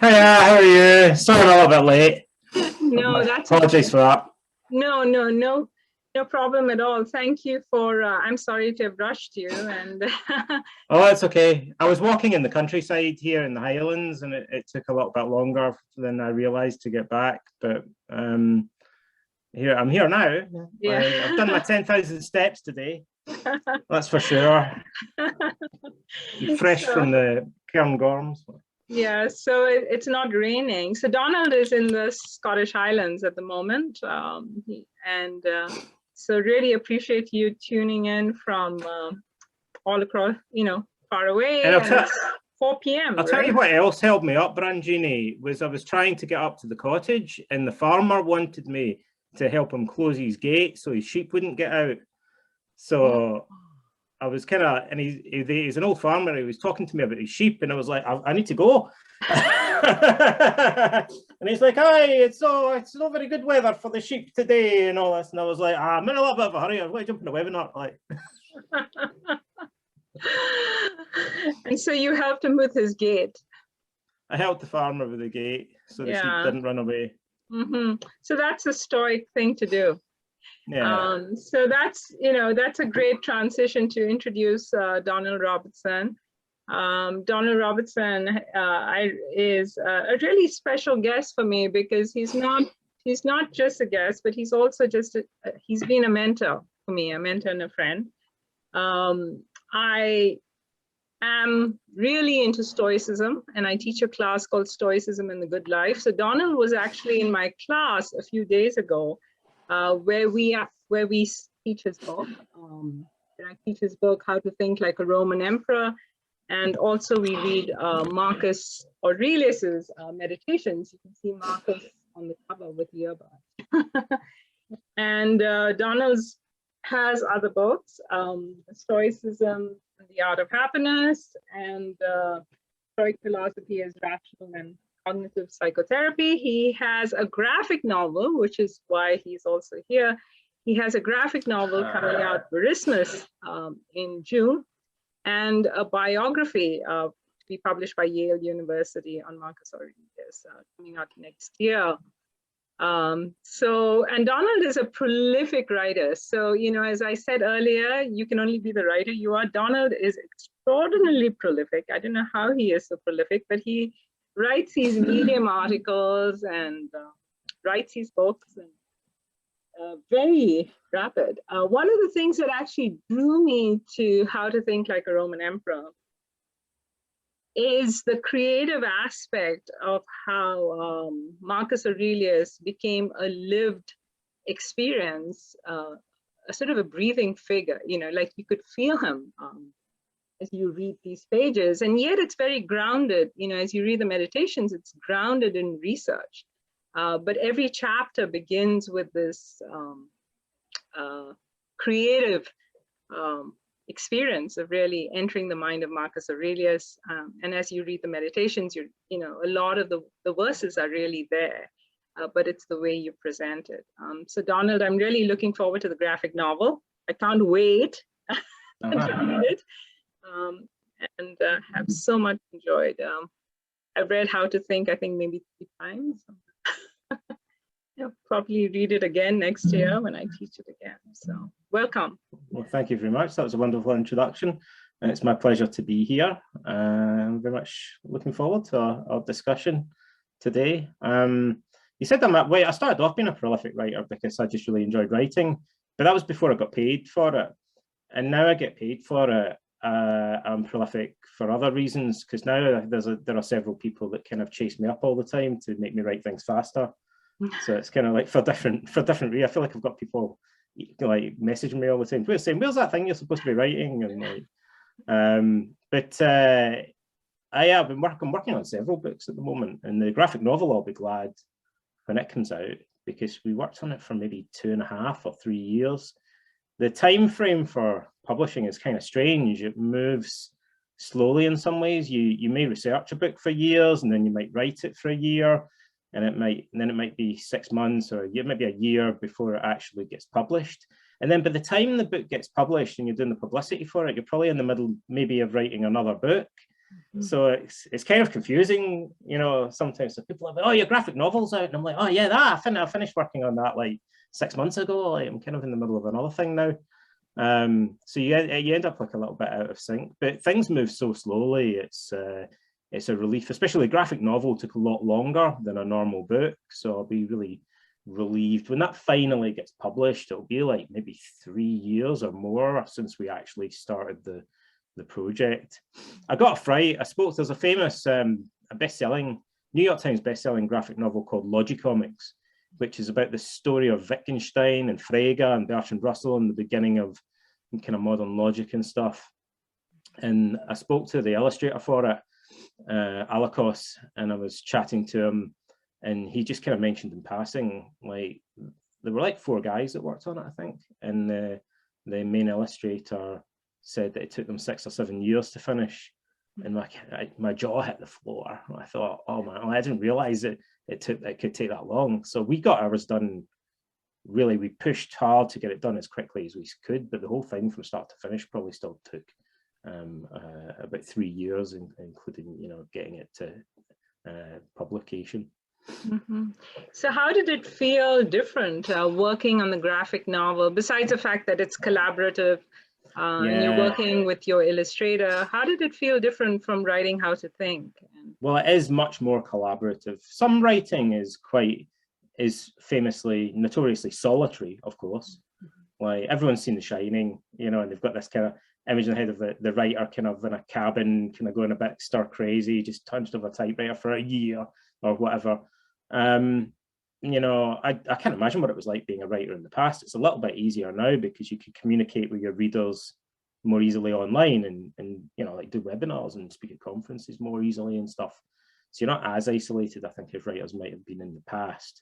Hiya, how are you? Sorry I'm a little bit late. No, that's Apologies okay. for that. No problem at all. Thank you for, I'm sorry to have rushed you. And Oh, that's okay. I was walking in the countryside here in the Highlands, and it took a little bit longer than I realised to get back. But here I'm here now. yeah. I've done my 10,000 steps today. That's for sure. Fresh from the Cairngorms. Yeah, so it's not raining. So Donald is in the Scottish Highlands at the moment. So really appreciate you tuning in from all across, far away. And And it's 4 p.m., I'll tell right? you what else held me up, Ranjini, was I was trying to get up to the cottage, and the farmer wanted me to help him close his gate so his sheep wouldn't get out. So I was kind of, and he's an old farmer. He was talking to me about his sheep, and I was like, I need to go. And he's like, "Hi, it's not very good weather for the sheep today," and all this. And I was like, "I'm in a little bit of a hurry. I've got to jump in a webinar." Like, and so you helped him with his gate. I helped the farmer with the gate so the sheep didn't run away. So that's a Stoic thing to do. Yeah. So that's a great transition to introduce Donald Robertson. Donald Robertson is a really special guest for me because he's not just a guest, but he's also he's been a mentor for me, a mentor and a friend. I am really into Stoicism, and I teach a class called Stoicism in the Good Life. So Donald was actually in my class a few days ago, where we teach his book. I teach his book, How to Think Like a Roman Emperor. And also we read Marcus Aurelius's Meditations. You can see Marcus on the cover with the earbud. And Donald's has other books, Stoicism, The Art of Happiness, and Stoic Philosophy as Rational and Cognitive Psychotherapy. He has a graphic novel, which is why he's also here. He has a graphic novel coming out, Verrisimus, in June, and a biography to be published by Yale University on Marcus Aurelius coming out next year. And Donald is a prolific writer. So, as I said earlier, you can only be the writer you are. Donald is extraordinarily prolific. I don't know how he is so prolific, but he writes these Medium articles and writes these books, and very rapid. One of the things that actually drew me to How to Think Like a Roman Emperor is the creative aspect of how Marcus Aurelius became a lived experience, a sort of a breathing figure, like you could feel him as you read these pages. And yet it's very grounded, as you read the Meditations, it's grounded in research. But every chapter begins with this creative experience of really entering the mind of Marcus Aurelius. And as you read the Meditations, a lot of the verses are really there, but it's the way you present it. So Donald, I'm really looking forward to the graphic novel. I can't wait to read it, and have so much enjoyed. I've read How to Think, I think maybe 3 times. I'll probably read it again next year when I teach it again. So welcome. Well, thank you very much. That was a wonderful introduction, and it's my pleasure to be here. I'm very much looking forward to our discussion today. You said I started off being a prolific writer because I just really enjoyed writing, but that was before I got paid for it. And now I get paid for it. I'm prolific for other reasons, because now there are several people that kind of chase me up all the time to make me write things faster. So it's kind of like for different reasons. I feel like I've got people like messaging me all the time, saying, "Where's that thing you're supposed to be writing?" And like, I'm working on several books at the moment, and the graphic novel, I'll be glad when it comes out, because we worked on it for maybe 2.5 or 3 years. The time frame for publishing is kind of strange. It moves slowly in some ways. You may research a book for years, and then you might write it for a year, and then it might be 6 months or maybe a year before it actually gets published. And then by the time the book gets published and you're doing the publicity for it, you're probably in the middle maybe of writing another book. So it's kind of confusing, you know, sometimes. So people are like, oh, your graphic novel's out. And I'm like, oh yeah, I finished working on that like 6 months ago. Like, I'm kind of in the middle of another thing now. So you end up like a little bit out of sync, but things move so slowly. It's a relief, especially a graphic novel took a lot longer than a normal book. So I'll be really relieved when that finally gets published. It'll be like maybe 3 years or more since we actually started the project. I got a fright. There's a famous a best-selling New York Times best-selling graphic novel called Logicomics, which is about the story of Wittgenstein and Frege and Bertrand Russell and the beginning of kind of modern logic and stuff. And I spoke to the illustrator for it, Alakos, and I was chatting to him, and he just kind of mentioned in passing, like, there were like 4 guys that worked on it, I think, and the main illustrator said that it took them 6 or 7 years to finish, and my jaw hit the floor. I thought, oh man, I didn't realize it could take that long. So we got ours done. Really, we pushed hard to get it done as quickly as we could, but the whole thing from start to finish probably still took about 3 years, including, you know, getting it to publication. So how did it feel different working on the graphic novel, besides the fact that it's collaborative and you're working with your illustrator? How did it feel different from writing How to Think? Well, it is much more collaborative. Some writing is famously, notoriously solitary, of course. Like, everyone's seen The Shining, you know, and they've got this kind of image in the head of the writer kind of in a cabin, kind of going a bit stir crazy, just hunched over a typewriter for a year or whatever. You know, I can't imagine what it was like being a writer in the past. It's a little bit easier now because you can communicate with your readers more easily online and you know, like do webinars and speak at conferences more easily and stuff. So you're not as isolated, I think, as writers might have been in the past.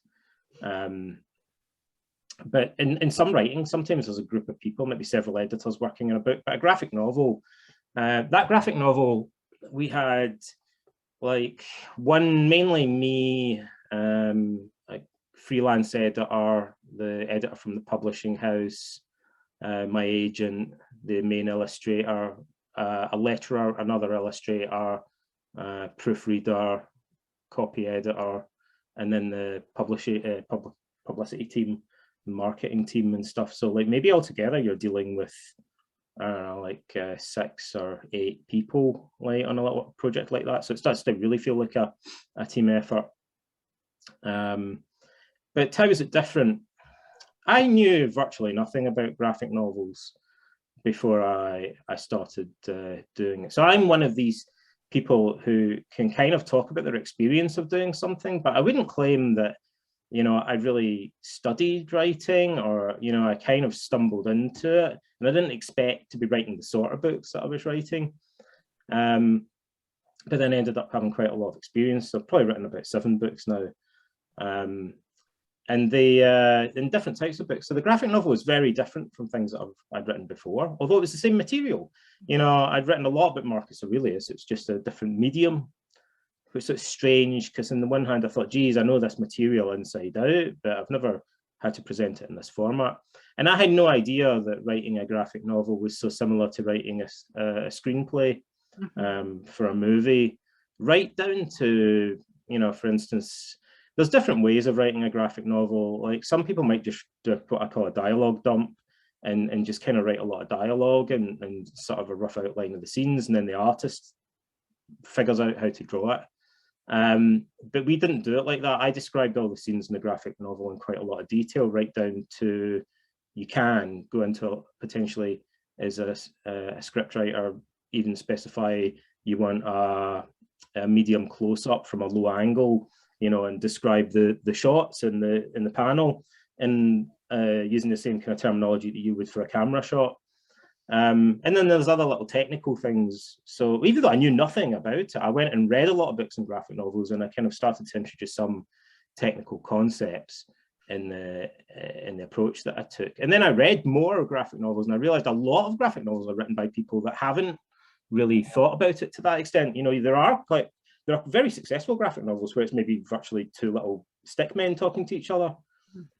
But in some writing, sometimes there's a group of people, maybe several editors working on a book, but a graphic novel, that graphic novel, we had like mainly me, like freelance editor, the editor from the publishing house, my agent, the main illustrator, a letterer, another illustrator, proofreader, copy editor, and then the publicity team, marketing team and stuff. So like maybe altogether you're dealing with like 6 or 8 people like on a little project like that. So it starts to really feel like a team effort. But how is it different? I knew virtually nothing about graphic novels before I started doing it. So I'm one of these people who can kind of talk about their experience of doing something, but I wouldn't claim that, you know, I really studied writing, or, you know, I kind of stumbled into it, and I didn't expect to be writing the sort of books that I was writing. But then I ended up having quite a lot of experience. So I've probably written about 7 books now. And in different types of books. So the graphic novel is very different from things that I'd written before, although it was the same material. You know, I'd written a lot about Marcus Aurelius. It's just a different medium, which is strange, because on the one hand, I thought, geez, I know this material inside out, but I've never had to present it in this format. And I had no idea that writing a graphic novel was so similar to writing a screenplay for a movie, right down to, you know, for instance, there's different ways of writing a graphic novel. Like, some people might just do what I call a dialogue dump and just kind of write a lot of dialogue and sort of a rough outline of the scenes, and then the artist figures out how to draw it. But we didn't do it like that. I described all the scenes in the graphic novel in quite a lot of detail, right down to, you can go into potentially, as a scriptwriter, even specify you want a medium close-up from a low angle, you know, and describe the shots in the panel, and using the same kind of terminology that you would for a camera shot. And then there's other little technical things. So even though I knew nothing about it, I went and read a lot of books and graphic novels, and I kind of started to introduce some technical concepts in the approach that I took. And then I read more graphic novels, and I realized a lot of graphic novels are written by people that haven't really thought about it to that extent. You know, there are very successful graphic novels where it's maybe virtually 2 little stick men talking to each other,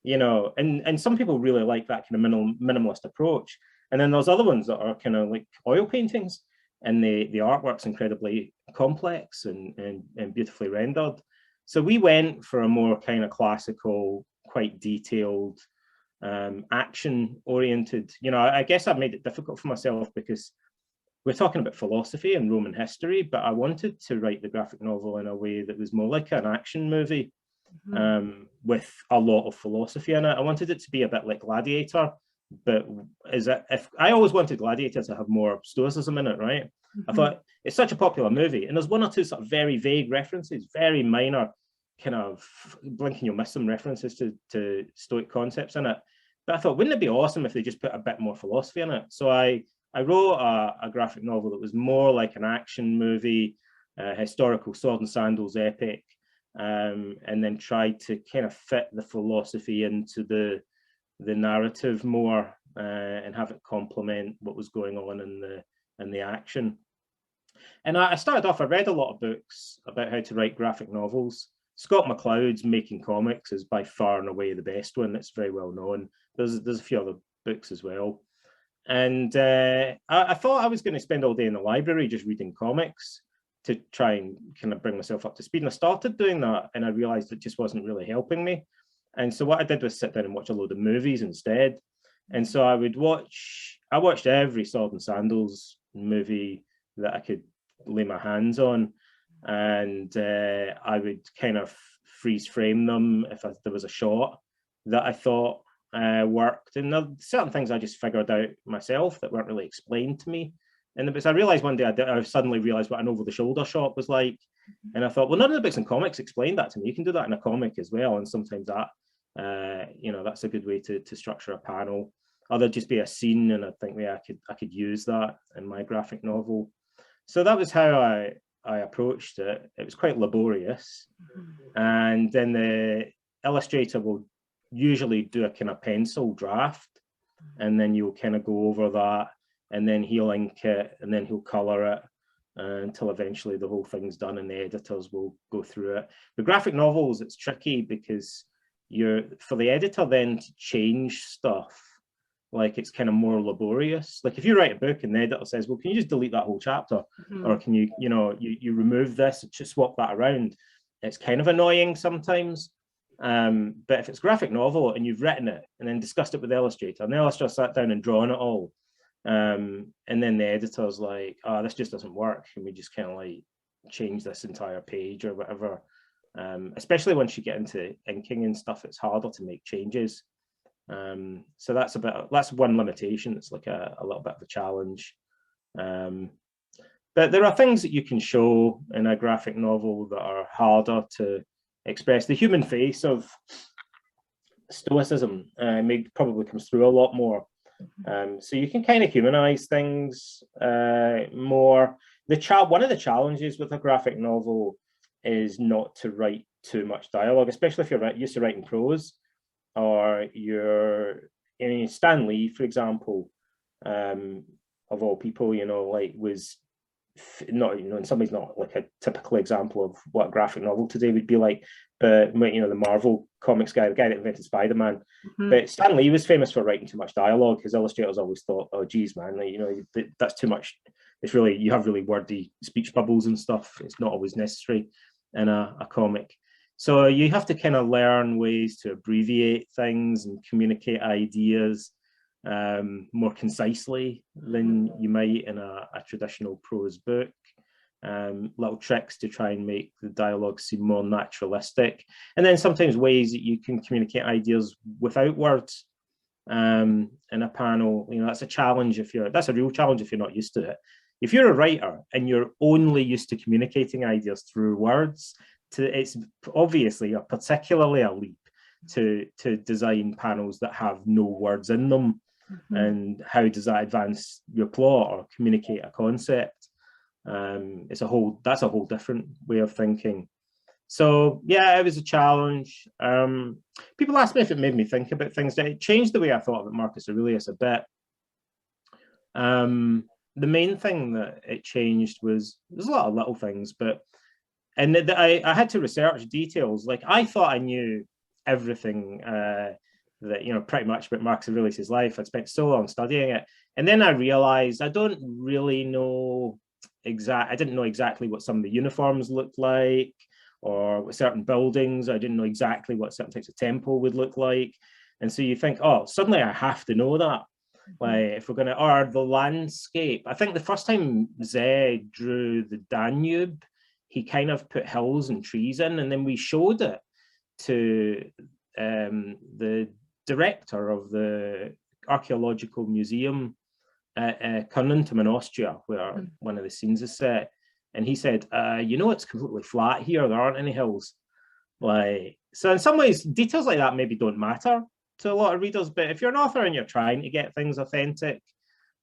you know, and some people really like that kind of minimalist approach. And then there's other ones that are kind of like oil paintings, and the artwork's incredibly complex and beautifully rendered. So we went for a more kind of classical, quite detailed, action-oriented. You know, I guess I've made it difficult for myself because we're talking about philosophy and Roman history, but I wanted to write the graphic novel in a way that was more like an action movie, with a lot of philosophy in it. I wanted it to be a bit like Gladiator, but if I always wanted Gladiator to have more Stoicism in it, right? I thought it's such a popular movie, and there's one or two sort of very vague references, very minor, kind of blinking you'll miss some references to Stoic concepts in it. But I thought, wouldn't it be awesome if they just put a bit more philosophy in it? So I wrote a graphic novel that was more like an action movie, historical sword and sandals epic, and then tried to kind of fit the philosophy into the narrative more, and have it complement what was going on in the action. And I started off, I read a lot of books about how to write graphic novels. Scott McCloud's Making Comics is by far and away the best one. It's very well known. There's a few other books as well. And I thought I was going to spend all day in the library just reading comics to try and kind of bring myself up to speed. And I started doing that, and I realized it just wasn't really helping me. And so what I did was sit down and watch a load of movies instead. And so I watched every Sword and Sandals movie that I could lay my hands on. And I would kind of freeze frame them if there was a shot that I thought worked. And there are certain things I just figured out myself that weren't really explained to me. And because I realized one day, I suddenly realized what an over-the-shoulder shot was like. And I thought, well, none of the books and comics explained that to me. You can do that in a comic as well. And sometimes that, that's a good way to structure a panel. Or there'd just be a scene, and I think I could use that in my graphic novel. So that was how I approached it. It was quite laborious. And then the illustrator will usually do a kind of pencil draft, and then you'll kind of go over that, and then he'll ink it, and then he'll color it until eventually the whole thing's done, and the editors will go through it. The graphic novels, it's tricky because for the editor then to change stuff, like it's kind of more laborious. Like if you write a book and the editor says, well, can you just delete that whole chapter? Or can you remove this and just swap that around? It's kind of annoying sometimes. But if it's graphic novel and you've written it and then discussed it with the illustrator, and the illustrator sat down and drawn it all, and then the editor's like, oh, this just doesn't work, and we just kind of like change this entire page or whatever. Especially once you get into inking and stuff, it's harder to make changes. So that's one limitation. It's like a little bit of a challenge. But there are things that you can show in a graphic novel that are harder to express. The human face of Stoicism probably comes through a lot more. So you can kind of humanize things more. One of the challenges with a graphic novel is not to write too much dialogue, especially if you're used to writing prose, or Stan Lee, for example, of all people, was not, in some ways not like a typical example of what a graphic novel today would be like, but the Marvel comics guy, the guy that invented Spider-Man. But Stan Lee was famous for writing too much dialogue. His illustrators always thought, oh geez, man, that's too much. It's really, you have really wordy speech bubbles and stuff. It's not always necessary in a comic. So you have to kind of learn ways to abbreviate things and communicate ideas more concisely than you might in a traditional prose book. Little tricks to try and make the dialogue seem more naturalistic. And then sometimes ways that you can communicate ideas without words in a panel. That's a challenge that's a real challenge if you're not used to it. If you're a writer and you're only used to communicating ideas through words, it's obviously particularly a leap to design panels that have no words in them. And how does that advance your plot or communicate a concept? That's a whole different way of thinking. So yeah, it was a challenge. People ask me if it made me think about things. It changed the way I thought about Marcus Aurelius a bit. The main thing that it changed was, there's a lot of little things, but I had to research details. Like I thought I knew everything that pretty much about Marcus Aurelius's life. I'd spent so long studying it, and then I realized I don't really know I didn't know exactly what some of the uniforms looked like, or with certain buildings. I didn't know exactly what certain types of temple would look like. And so you think, oh, suddenly I have to know that. Like, if we're going to, or the landscape. I think the first time Zé drew the Danube, he kind of put hills and trees in, and then we showed it to the director of the archaeological museum at Kärnten in Austria, where one of the scenes is set. And he said, you know, it's completely flat here. There aren't any hills. Like, so in some ways, details like that maybe don't matter to a lot of readers. But if you're an author and you're trying to get things authentic,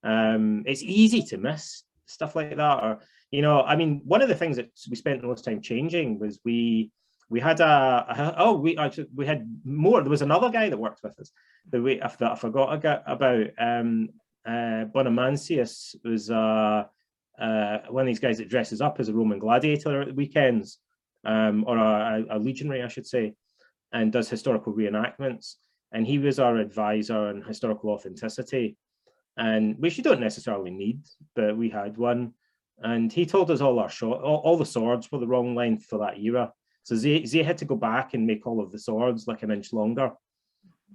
it's easy to miss stuff like that. Or, you know, I mean, one of the things that we spent the most time changing was we had we had more. There was another guy that worked with us that I forgot about. Bonamansius was one of these guys that dresses up as a Roman gladiator at the weekends, or a legionary, I should say, and does historical reenactments. And he was our advisor on historical authenticity, and which you don't necessarily need, but we had one. And he told us all the swords were the wrong length for that era. So Zé had to go back and make all of the swords like an inch longer.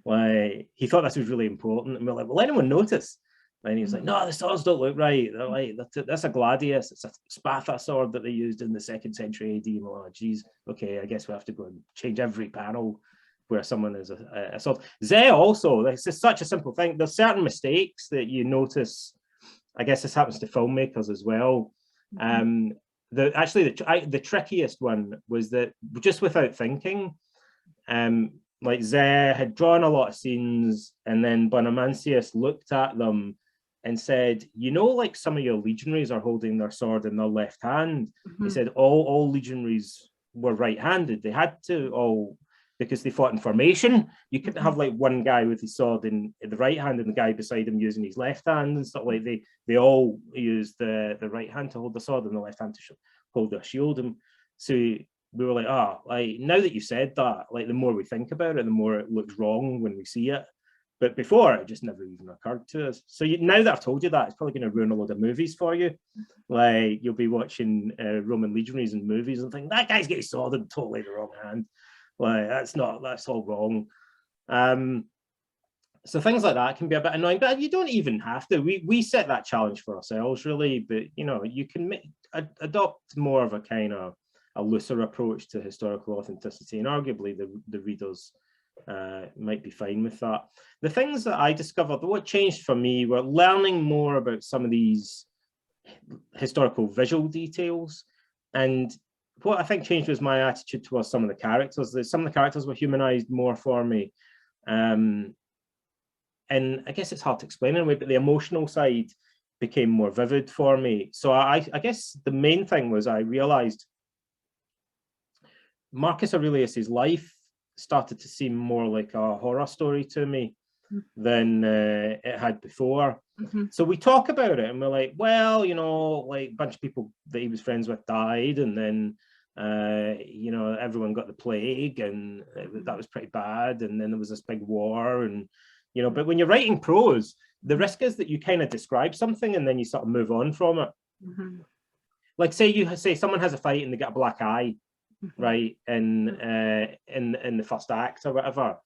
Like, he thought this was really important, and we're like, "Will anyone notice?" And he was like, "No, the swords don't look right. They're like, that's a gladius. It's a Sparta sword that they used in the 2nd century AD." And we're like, "Geez, okay, I guess we have to go and change every panel where someone is a sword." Zé also, this is such a simple thing. There's certain mistakes that you notice. I guess this happens to filmmakers as well. The trickiest one was that, just without thinking, like, Zé had drawn a lot of scenes, and then Bonamansius looked at them and said, "You know, like, some of your legionaries are holding their sword in their left hand." He said all legionaries were right-handed. They had to all, because they fought in formation. You couldn't have like one guy with his sword in the right hand and the guy beside him using his left hand and stuff. Like, they all used the right hand to hold the sword and the left hand to hold their shield. And so we were like, like, now that you said that, like, the more we think about it, the more it looks wrong when we see it. But before, it just never even occurred to us. So now that I've told you that, it's probably going to ruin a load of movies for you. Like, you'll be watching Roman legionaries in movies and think, that guy's got his sword in totally the wrong hand. Like, that's all wrong. So things like that can be a bit annoying, but you don't even have to. We set that challenge for ourselves, really. But, you know, you can adopt more of a kind of a looser approach to historical authenticity, and arguably the readers might be fine with that. The things that I discovered, what changed for me, were learning more about some of these historical visual details. And what I think changed was my attitude towards some of the characters. Some of the characters were humanized more for me. And I guess it's hard to explain in a way, but the emotional side became more vivid for me. So I guess the main thing was I realized Marcus Aurelius's life started to seem more like a horror story to me than it had before. So we talk about it and we're like, well, you know, like, a bunch of people that he was friends with died, and then you know, everyone got the plague, and that was pretty bad, and then there was this big war, and, you know, but when you're writing prose, the risk is that you kind of describe something and then you sort of move on from it. Like, say someone has a fight and they get a black eye, right, in the first act or whatever,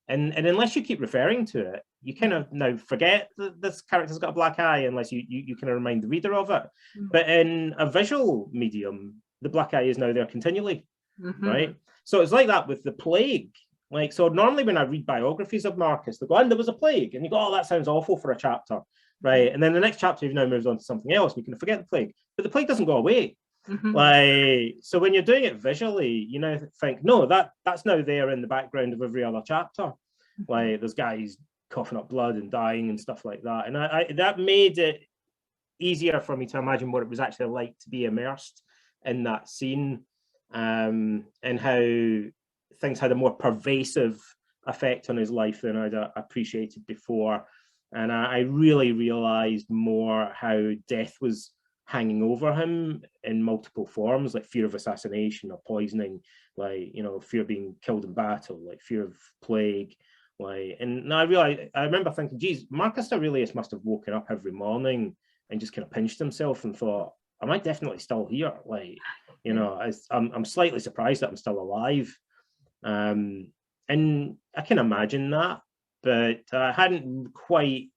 and unless you keep referring to it, you kind of now forget that this character's got a black eye, unless you kind of remind the reader of it. But in a visual medium, the black eye is now there continually, right? So it's like that with the plague. Like, so normally when I read biographies of Marcus, they go, "And there was a plague," and you go, "Oh, that sounds awful for a chapter," right? And then the next chapter, you've now moved on to something else, and you can forget the plague, but the plague doesn't go away. Like, so when you're doing it visually, you know, think, no, that's now there in the background of every other chapter. Like, there's guys coughing up blood and dying and stuff like that, and I that made it easier for me to imagine what it was actually like to be immersed in that scene, and how things had a more pervasive effect on his life than I'd appreciated before. And I really realized more how death was hanging over him in multiple forms, like fear of assassination or poisoning, like, you know, fear of being killed in battle, like fear of plague. Like, and I remember thinking, geez, Marcus Aurelius must have woken up every morning and just kind of pinched himself and thought, am I definitely still here? Like, you know, I'm slightly surprised that I'm still alive. And I can imagine that, but I hadn't quite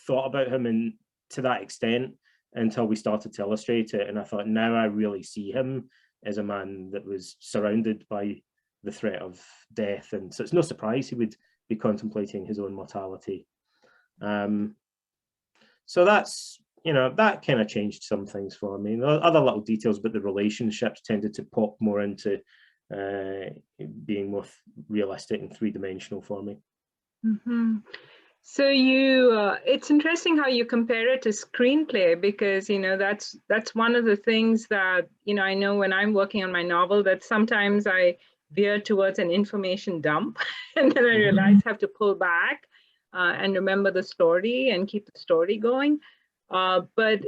thought about him to that extent until we started to illustrate it. And I thought, now I really see him as a man that was surrounded by the threat of death. And so it's no surprise he would be contemplating his own mortality. So that's, you know, that kind of changed some things for me. Other little details, but the relationships tended to pop more into being more realistic and three-dimensional for me. Mm-hmm. So it's interesting how you compare it to Screenplay, because, you know, that's one of the things that, you know, I know when I'm working on my novel that sometimes I veer towards an information dump and then I realize I have to pull back and remember the story and keep the story going. But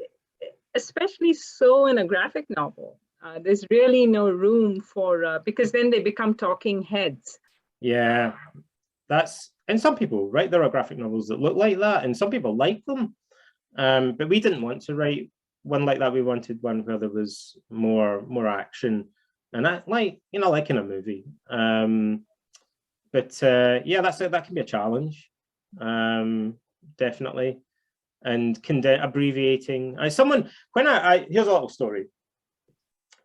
especially so in a graphic novel, there's really no room for, because then they become talking heads. Yeah, and some people, right, there are graphic novels that look like that, and some people like them. But we didn't want to write one like that. We wanted one where there was more action, and that, like, you know, like in a movie. But yeah, that can be a challenge, definitely. And abbreviating. Here's a little story.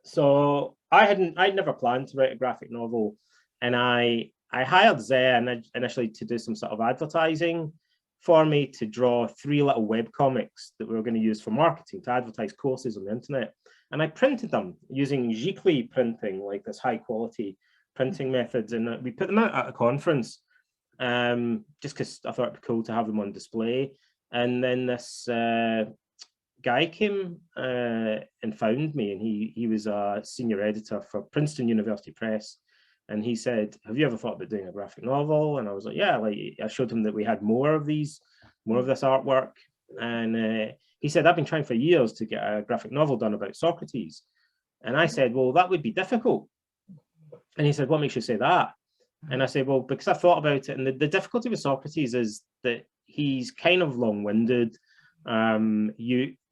So I'd never planned to write a graphic novel, and I hired Zay initially to do some sort of advertising for me, to draw 3 little web comics that we were going to use for marketing, to advertise courses on the internet. And I printed them using Giclée printing, like this high quality printing methods. And we put them out at a conference, just because I thought it'd be cool to have them on display. And then this guy came and found me, and he was a senior editor for Princeton University Press. And he said, have you ever thought about doing a graphic novel? And I was like, yeah. Like, I showed him that we had more of this artwork. And he said, I've been trying for years to get a graphic novel done about Socrates. And I said, well, that would be difficult. And he said, what makes you say that? And I said, well, because I thought about it. And the difficulty with Socrates is that he's kind of long-winded.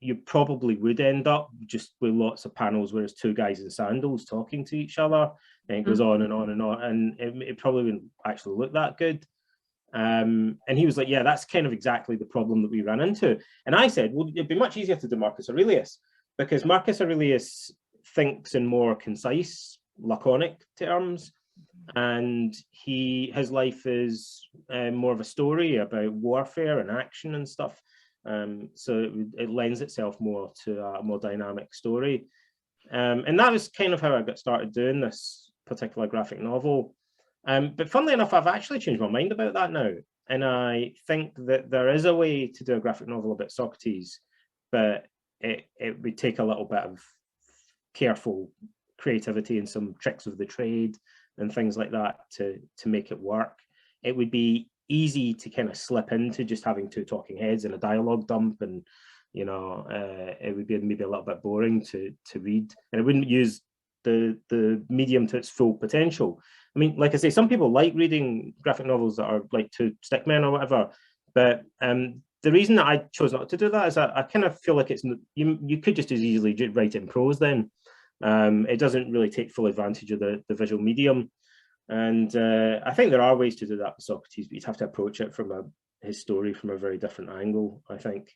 You probably would end up just with lots of panels where it's 2 guys in sandals talking to each other, and it goes on and on and on, and it probably wouldn't actually look that good. And he was like, yeah, that's kind of exactly the problem that we ran into. And I said, well, it'd be much easier to do Marcus Aurelius, because Marcus Aurelius thinks in more concise, laconic terms, and his life is more of a story about warfare and action and stuff. So it lends itself more to a more dynamic story. And that was kind of how I got started doing this particular graphic novel. But funnily enough, I've actually changed my mind about that now. And I think that there is a way to do a graphic novel about Socrates, but it would take a little bit of careful creativity and some tricks of the trade and things like that to make it work. It would be easy to kind of slip into just having 2 talking heads and a dialogue dump, and, you know, it would be maybe a little bit boring to read, and it wouldn't use the medium to its full potential. I mean, like I say, some people like reading graphic novels that are like 2 stickmen or whatever, but the reason that I chose not to do that is I kind of feel like you could just as easily write it in prose then. It doesn't really take full advantage of the visual medium. And I think there are ways to do that with Socrates, but you'd have to approach it from his story from a very different angle, I think.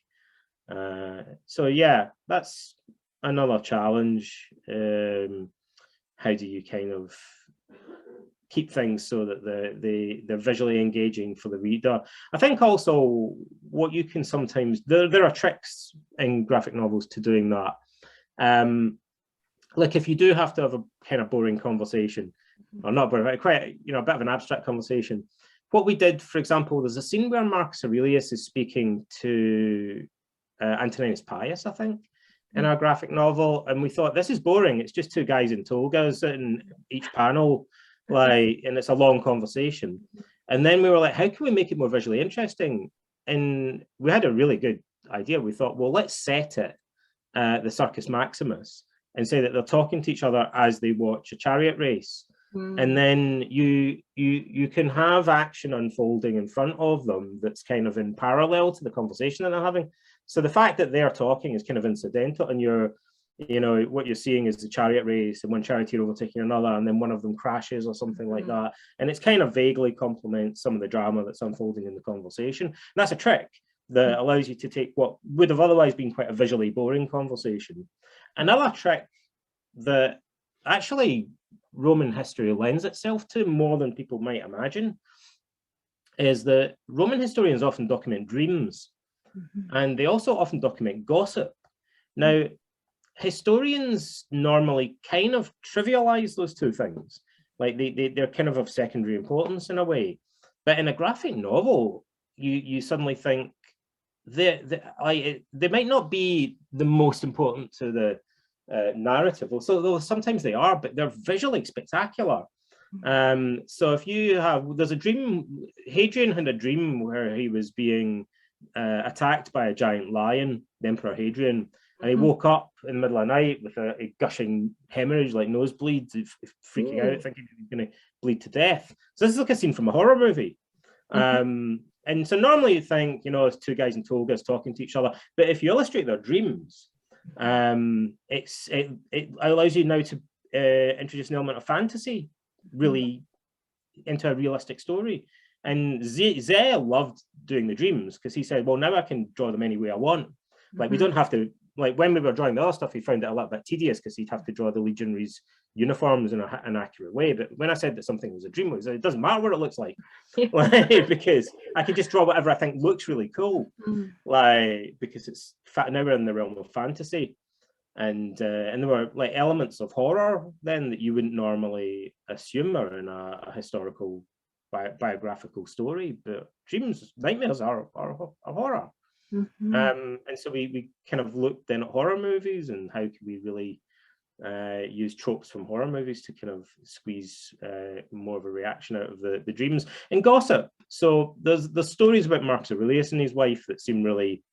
So yeah, that's another challenge. How do you kind of keep things so that they're visually engaging for the reader? I think also what you can sometimes, there are tricks in graphic novels to doing that. Like if you do have to have a kind of boring conversation, or not boring, quite, you know, a bit of an abstract conversation. What we did, for example, there's a scene where Marcus Aurelius is speaking to Antoninus Pius, I think, in our graphic novel, and we thought, this is boring. It's just 2 guys in togas sitting each panel, like, and it's a long conversation. And then we were like, how can we make it more visually interesting? And we had a really good idea. We thought, well, let's set it the Circus Maximus and say that they're talking to each other as they watch a chariot race. And then you can have action unfolding in front of them that's kind of in parallel to the conversation that they're having. So the fact that they're talking is kind of incidental, and you're you know, what you're seeing is the chariot race and one charioteer overtaking another, and then one of them crashes or something like that. And it's kind of vaguely complements some of the drama that's unfolding in the conversation. And that's a trick that allows you to take what would have otherwise been quite a visually boring conversation. Another trick that actually Roman history lends itself to more than people might imagine is that Roman historians often document dreams, and they also often document gossip. Now, historians normally kind of trivialize those two things. Like they're kind of secondary importance in a way. But in a graphic novel, you suddenly think they might not be the most important to the narrative. So sometimes they are, but they're visually spectacular. So if you have, there's a dream, Hadrian had a dream where he was being attacked by a giant lion, the Emperor Hadrian, and he woke up in the middle of the night with a gushing hemorrhage, like nosebleeds, freaking out, thinking he was going to bleed to death. So this is like a scene from a horror movie. And so normally you think, you know, it's two guys in togas talking to each other, but if you illustrate their dreams, it allows you now to introduce an element of fantasy really into a realistic story. And Zeh loved doing the dreams because he said, well, now I can draw them any way I want. Like we don't have to, like when we were drawing the other stuff, he found it a little bit tedious because he'd have to draw the legionaries' uniforms in an accurate way. But when I said that something was a dream, it doesn't matter what it looks like, because I can just draw whatever I think looks really cool, like because it's now we're in the realm of fantasy, and there were like elements of horror then that you wouldn't normally assume are in a historical biographical story, but dreams, nightmares are horror. And so we kind of looked then at horror movies and how can we really use tropes from horror movies to kind of squeeze more of a reaction out of the dreams. And gossip, so there's stories about Marcus Aurelius and his wife that seem really,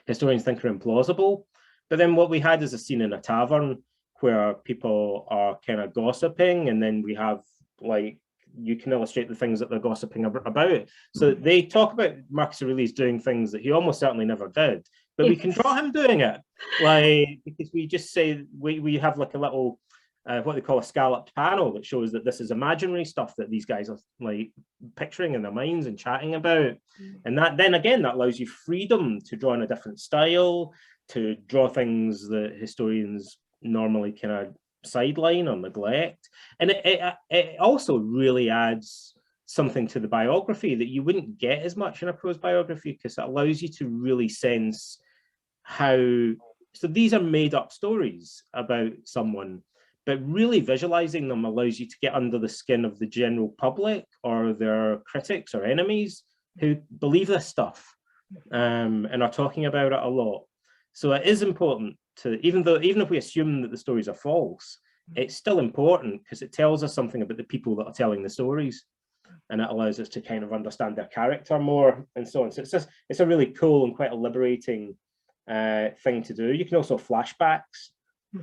historians think, are implausible, but then what we had is a scene in a tavern where people are kind of gossiping, and then we have like, you can illustrate the things that they're gossiping about. So they talk about Marcus Aurelius doing things that he almost certainly never did, but we can draw him doing it, like, because we just say, we have like a little, what they call a scalloped panel that shows that this is imaginary stuff that these guys are like picturing in their minds and chatting about. And that, then again, that allows you freedom to draw in a different style, to draw things that historians normally kind of sideline or neglect. And it also really adds something to the biography that you wouldn't get as much in a prose biography, because it allows you to really sense how, so these are made up stories about someone, but really visualizing them allows you to get under the skin of the general public or their critics or enemies who believe this stuff and are talking about it a lot. So it is important to, even if we assume that the stories are false, it's still important because it tells us something about the people that are telling the stories, and it allows us to kind of understand their character more and so on. So it's a really cool and quite a liberating thing to do. You can also flashbacks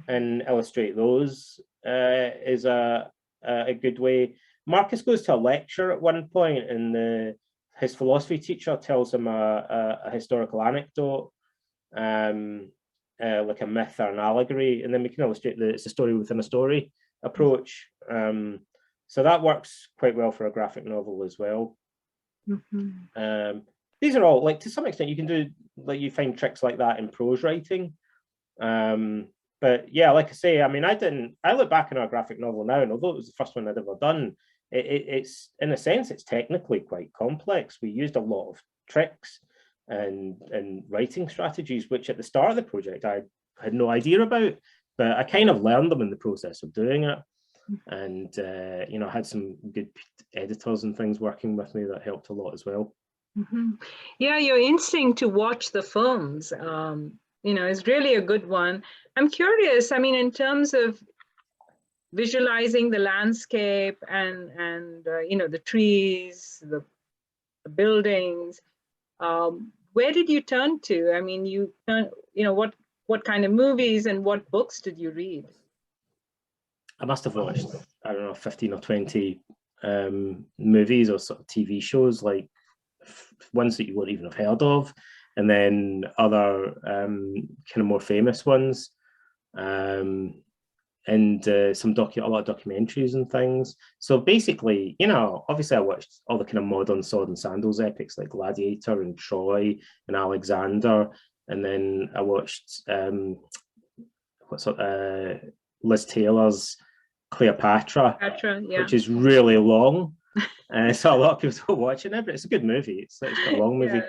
and illustrate those is a good way. Marcus goes to a lecture at one point, and his philosophy teacher tells him a historical anecdote, like a myth or an allegory, and then we can illustrate that it's a story within a story approach. So that works quite well for a graphic novel as well. These are all, like, to some extent you can do, like, you find tricks like that in prose writing. But yeah, like I say, I mean, I look back on our graphic novel now, and although it was the first one I'd ever done, it's in a sense, it's technically quite complex. We used a lot of tricks and writing strategies, which at the start of the project I had no idea about, but I kind of learned them in the process of doing it. And you know, I had some good editors and things working with me that helped a lot as well. Yeah, your instinct to watch the films, you know, is really a good one. I'm curious, I mean, in terms of visualizing the landscape and you know, the trees, the buildings, where did you turn to? I mean, you know, what kind of movies and what books did you read? I must have watched, I don't know, 15 or 20 movies or sort of TV shows, like ones that you wouldn't even have heard of, and then other kind of more famous ones. and a lot of documentaries and things. So basically, you know, obviously I watched all the kind of modern sword and sandals epics like Gladiator and Troy and Alexander, and then I watched Liz Taylor's Cleopatra, which is really long. So a lot of people are watching it, but it's a good movie. It's got a long movie.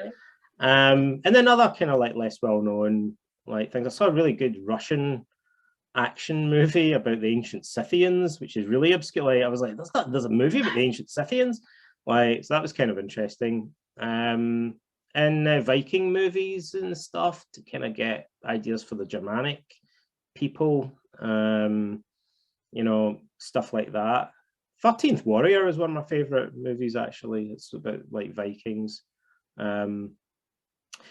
And then other kind of like less well-known like things. I saw a really good Russian action movie about the ancient Scythians, which is really obscure. Like, I was like, there's a movie about the ancient Scythians. Like, so that was kind of interesting. And Viking movies and stuff to kind of get ideas for the Germanic people, you know, stuff like that. 13th Warrior is one of my favorite movies, actually. It's about like Vikings.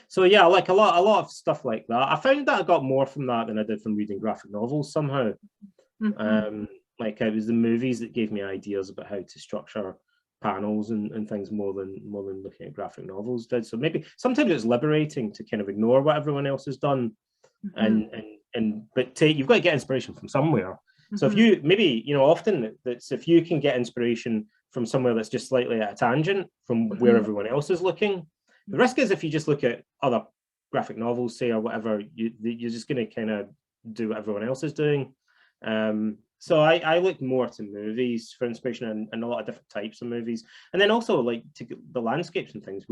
So yeah, like a lot of stuff like that. I found that I got more from that than I did from reading graphic novels somehow. Like it was the movies that gave me ideas about how to structure panels and things more than looking at graphic novels did. So maybe sometimes it's liberating to kind of ignore what everyone else has done, but you've got to get inspiration from somewhere. So if you maybe, you know, often that's if you can get inspiration from somewhere that's just slightly at a tangent from where everyone else is looking. The risk is if you just look at other graphic novels, say, or whatever, you're just going to kind of do what everyone else is doing. So I look more to movies for inspiration and a lot of different types of movies. And then also like to the landscapes and things.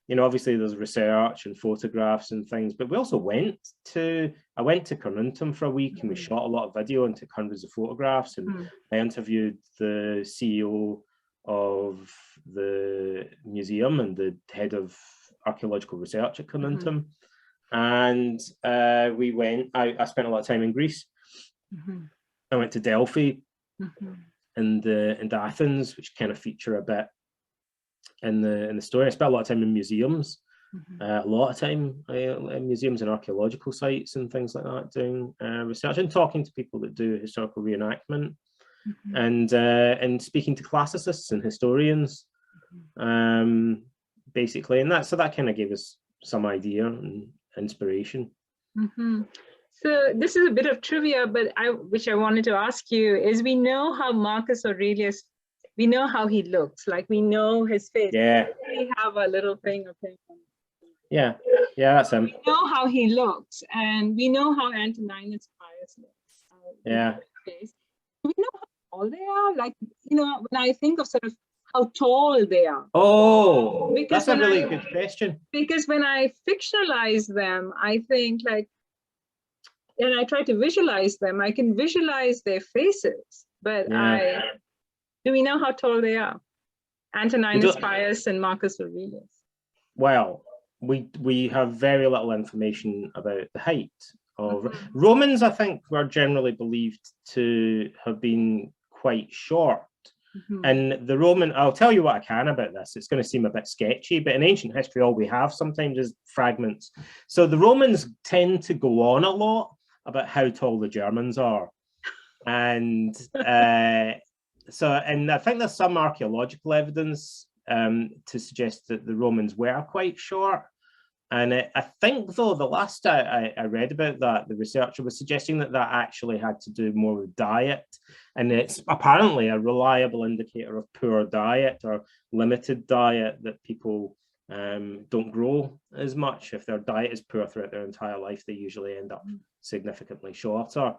You know, obviously there's research and photographs and things, but we also I went to Carnuntum for a week and we shot a lot of video and took hundreds of photographs. And I interviewed the CEO of the museum and the head of archaeological research at Carnuntum. And I spent a lot of time in Greece. I went to Delphi and Athens, which kind of feature a bit in the story. I spent a lot of time in museums, a lot of time in museums and archaeological sites and things like that, doing research and talking to people that do historical reenactment. And speaking to classicists and historians, basically, and that kind of gave us some idea and inspiration. So this is a bit of trivia, but which I wanted to ask you is: we know how Marcus Aurelius, we know how he looks, like we know his face. Yeah. We have a little thing of him. Yeah, that's him. We know how he looks, and we know how Antoninus Pius looks. Yeah. We know how tall they are. Like, you know, when I think of sort of how tall they are. Oh, because that's a really good question. Because when I fictionalize them, I think like, and I try to visualize them, I can visualize their faces, but do we know how tall they are? Antoninus Pius and Marcus Aurelius. Well, we have very little information about the height of Romans. I think were generally believed to have been quite short. And the Roman, I'll tell you what I can about this. It's going to seem a bit sketchy, but in ancient history, all we have sometimes is fragments. So the Romans tend to go on a lot about how tall the Germans are. And and I think there's some archaeological evidence to suggest that the Romans were quite short. And I think, though, the last I read about that, the researcher was suggesting that actually had to do more with diet. And it's apparently a reliable indicator of poor diet or limited diet, that people don't grow as much. If their diet is poor throughout their entire life, they usually end up significantly shorter.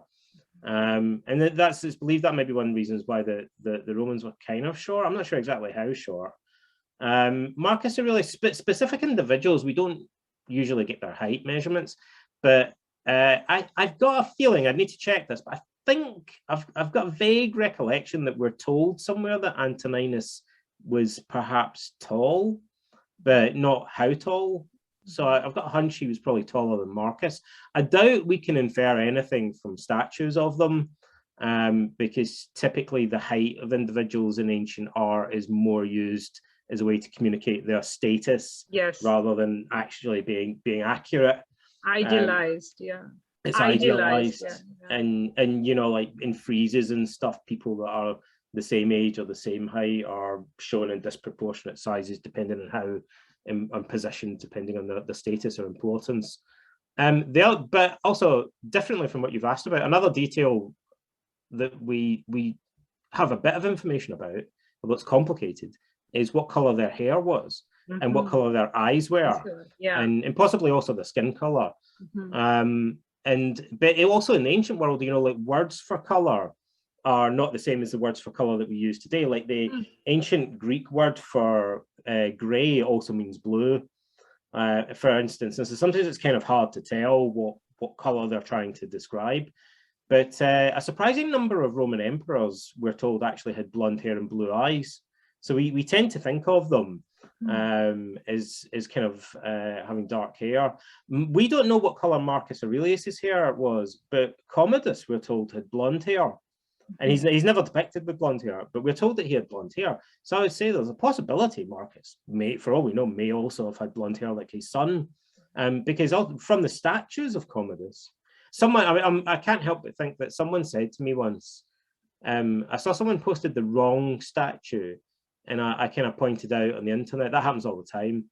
And it's believed that may be one of the reasons why the Romans were kind of short. I'm not sure exactly how short. Marcus Aurelius, specific individuals, we don't usually get their height measurements, but I've got a feeling, I need to check this, but I think I've got a vague recollection that we're told somewhere that Antoninus was perhaps tall, but not how tall. So I've got a hunch he was probably taller than Marcus. I doubt we can infer anything from statues of them, because typically the height of individuals in ancient art is more used as a way to communicate their status, rather than actually being accurate. Idealized, it's idealized. And you know, like in friezes and stuff, people that are the same age or the same height are shown in disproportionate sizes depending on how and positioned, depending on the status or importance. But also differently from what you've asked about, another detail that we have a bit of information about, although it's complicated, is what color their hair was and what color their eyes were, and possibly also the skin color. But it also in the ancient world, you know, like words for color are not the same as the words for color that we use today. Like the ancient Greek word for gray also means blue, for instance. And so sometimes it's kind of hard to tell what color they're trying to describe. But a surprising number of Roman emperors, we're told, actually had blonde hair and blue eyes. So we tend to think of them as kind of having dark hair. We don't know what color Marcus Aurelius's hair was, but Commodus, we're told, had blonde hair. And he's never depicted with blonde hair, but we're told that he had blonde hair. So I would say there's a possibility Marcus may, for all we know, may also have had blonde hair like his son, because from the statues of Commodus, I can't help but think that someone said to me once, I saw someone posted the wrong statue, and I kind of pointed out on the internet, that happens all the time,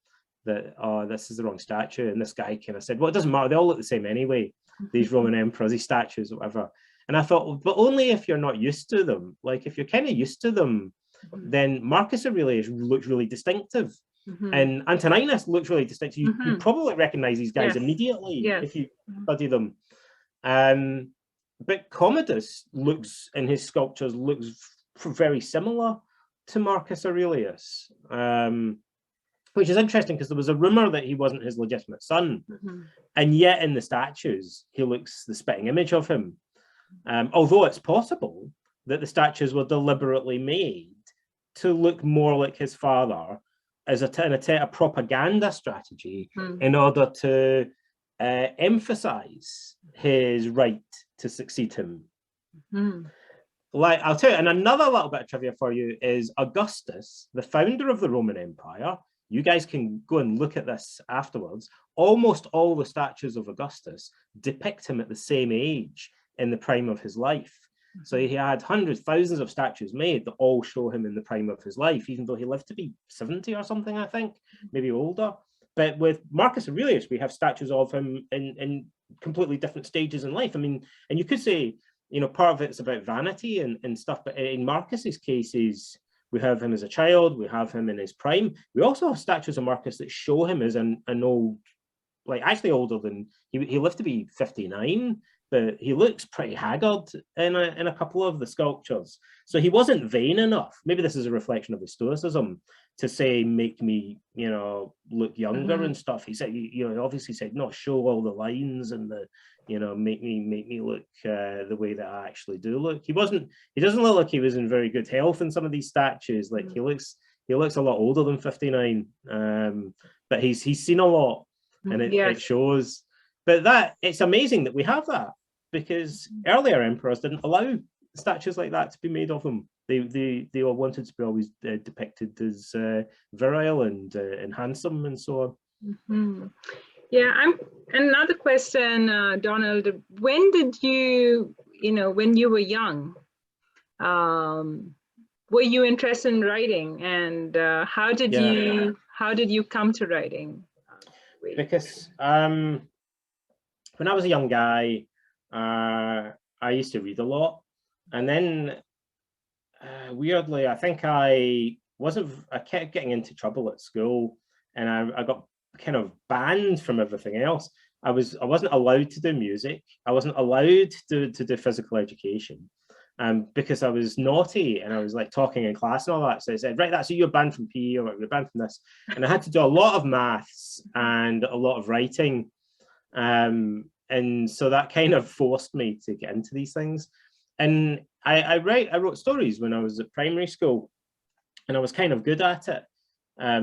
that, oh, this is the wrong statue. And this guy kind of said, well, it doesn't matter, they all look the same anyway, these Roman emperors, these statues, whatever. And I thought, but only if you're not used to them. Like if you're kind of used to them, then Marcus Aurelius looks really distinctive. And Antoninus looks really distinctive. You probably recognize these guys immediately if you study them. But Commodus looks, in his sculptures, looks very similar to Marcus Aurelius, which is interesting because there was a rumor that he wasn't his legitimate son. And yet in the statues, he looks the spitting image of him. Although it's possible that the statues were deliberately made to look more like his father as a propaganda strategy in order to emphasize his right to succeed him. Like, I'll tell you, and another little bit of trivia for you is Augustus, the founder of the Roman Empire. You guys can go and look at this afterwards. Almost all the statues of Augustus depict him at the same age in the prime of his life. So he had hundreds, thousands of statues made that all show him in the prime of his life, even though he lived to be 70 or something, I think, maybe older. But with Marcus Aurelius, we have statues of him in completely different stages in life. I mean, and you could say, you know, part of it's about vanity and stuff, but in Marcus's cases, we have him as a child, we have him in his prime. We also have statues of Marcus that show him as an old, like actually older than, he lived to be 59, but he looks pretty haggard in a couple of the sculptures. So he wasn't vain enough. Maybe this is a reflection of his Stoicism to say, make me, you know, look younger and stuff. He said, you know, obviously said, no, show all the lines and the, you know, make me look the way that I actually do look. He doesn't look like he was in very good health in some of these statues. Like he looks a lot older than 59, but he's seen a lot, and it shows. But it's amazing that we have that, because earlier emperors didn't allow statues like that to be made of them. They all wanted to be always depicted as virile and handsome and so on. Yeah, another question, Donald. When did you, when you were young, were you interested in writing, and how did you come to writing? Because when I was a young guy, I used to read a lot, and then weirdly, I think I kept getting into trouble at school, and I got kind of banned from everything else. I wasn't allowed to do music. I wasn't allowed to do physical education, because I was naughty and I was like talking in class and all that. So they said, right, that's you're banned from PE, or you're banned from this. And I had to do a lot of maths and a lot of writing. And so that kind of forced me to get into these things. And I wrote stories when I was at primary school, and I was kind of good at it.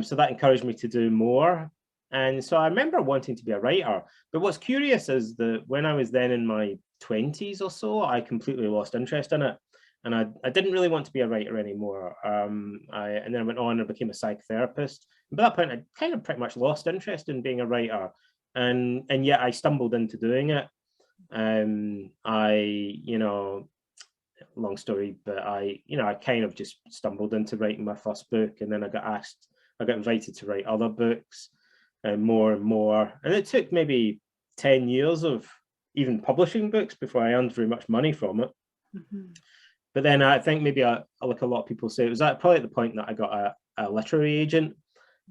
So that encouraged me to do more. And so I remember wanting to be a writer. But what's curious is that when I was then in my 20s or so, I completely lost interest in it. And I didn't really want to be a writer anymore. And then I went on and became a psychotherapist. And by that point, I kind of pretty much lost interest in being a writer. And yet I stumbled into doing it. Long story, but I kind of just stumbled into writing my first book, and then I got invited to write other books, and more. And it took maybe 10 years of even publishing books before I earned very much money from it. But then I think maybe like a lot of people say, it was probably at the point that I got a literary agent,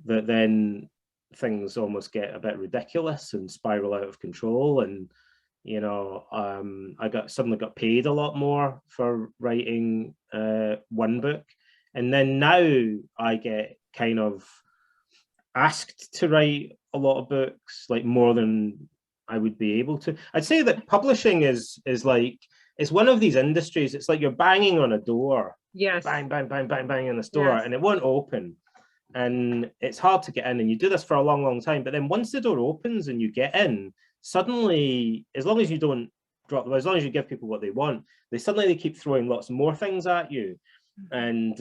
that then things almost get a bit ridiculous and spiral out of control. And, you know, I suddenly got paid a lot more for writing one book. And then now I get kind of asked to write a lot of books, like more than I would be able to. I'd say that publishing is like, it's one of these industries. It's like you're banging on a door. Yes. Bang, bang, bang, bang, bang on this door, Yes. and it won't open. And it's hard to get in, and you do this for a long, long time. But then once the door opens and you get in, suddenly, as long as you don't drop them, as long as you give people what they want, they keep throwing lots more things at you, and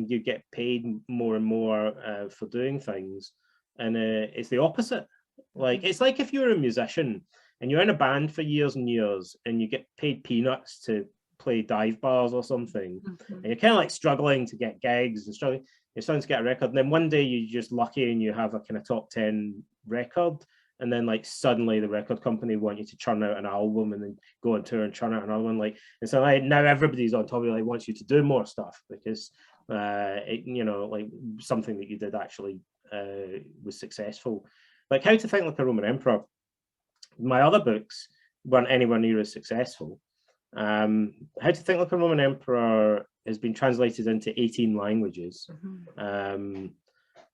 you get paid more and more for doing things. And it's the opposite. Like, it's like if you're a musician and you're in a band for years and years and you get paid peanuts to play dive bars or something, and you're kind of like struggling to get gigs and struggling, you're starting to get a record, and then one day you're just lucky and you have a kind of top 10 record, and then like suddenly the record company want you to churn out an album and then go on tour and churn out another one. Like, and so like now everybody's on top of you, like wants you to do more stuff because you know, like something that you did actually was successful. Like How to Think Like a Roman Emperor, my other books weren't anywhere near as successful. How to Think Like a Roman Emperor has been translated into 18 languages,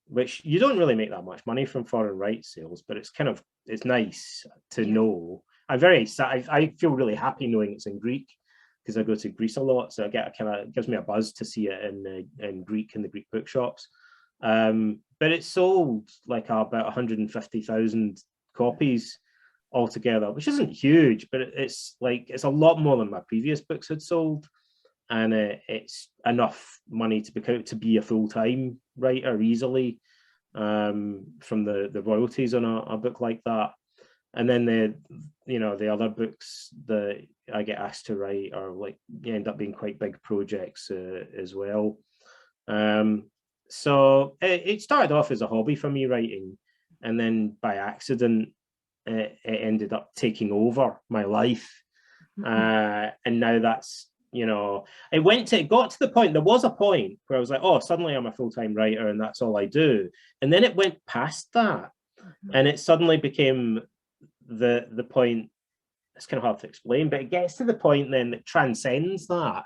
which you don't really make that much money from foreign rights sales, but it's nice to know. I'm very excited. I feel really happy knowing it's in Greek because I go to Greece a lot, so I get it gives me a buzz to see it in Greek in the Greek bookshops. But it sold like about 150,000 copies altogether, which isn't huge, but it's a lot more than my previous books had sold, and it's enough money to be a full-time writer easily, from the royalties on a book like that. And then the other books that I get asked to write are like end up being quite big projects as well. So it started off as a hobby for me, writing, and then by accident it ended up taking over my life. And now that's, you know, it got to the point, there was a point where I was like, oh, suddenly I'm a full-time writer and that's all I do. And then it went past that, and it suddenly became the point. It's kind of hard to explain, but it gets to the point then that transcends that,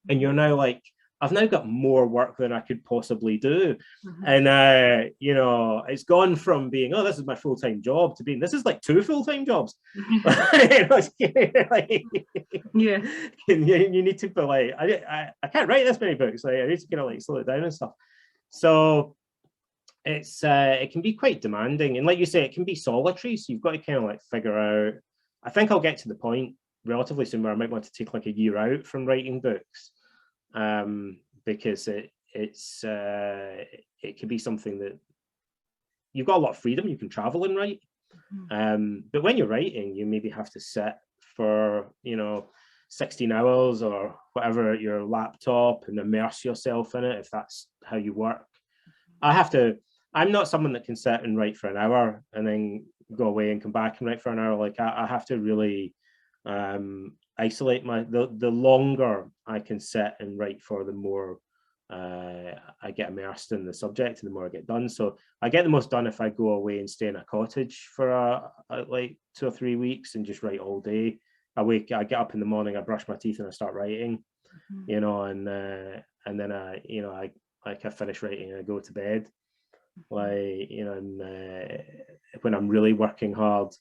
and you're now like, I've now got more work than I could possibly do. And, you know, it's gone from being, oh, this is my full-time job, to being, this is like 2 full-time jobs. You need to be like, I can't write this many books. Like, I need to kind of like slow it down and stuff. So it can be quite demanding. And like you say, it can be solitary. So you've got to kind of like figure out, I think I'll get to the point relatively soon where I might want to take like a year out from writing books. Because it could be something that you've got a lot of freedom. You can travel and write, but when you're writing, you maybe have to sit for 16 hours or whatever at your laptop and immerse yourself in it if that's how you work. I'm not someone that can sit and write for an hour and then go away and come back and write for an hour. Like I have to really isolate the longer I can sit and write for, the more I get immersed in the subject and the more I get done. So I get the most done if I go away and stay in a cottage for like 2 or 3 weeks and just write all day. I get up in the morning, I brush my teeth and I start writing, and then I finish writing and I go to bed, and when I'm really working hard.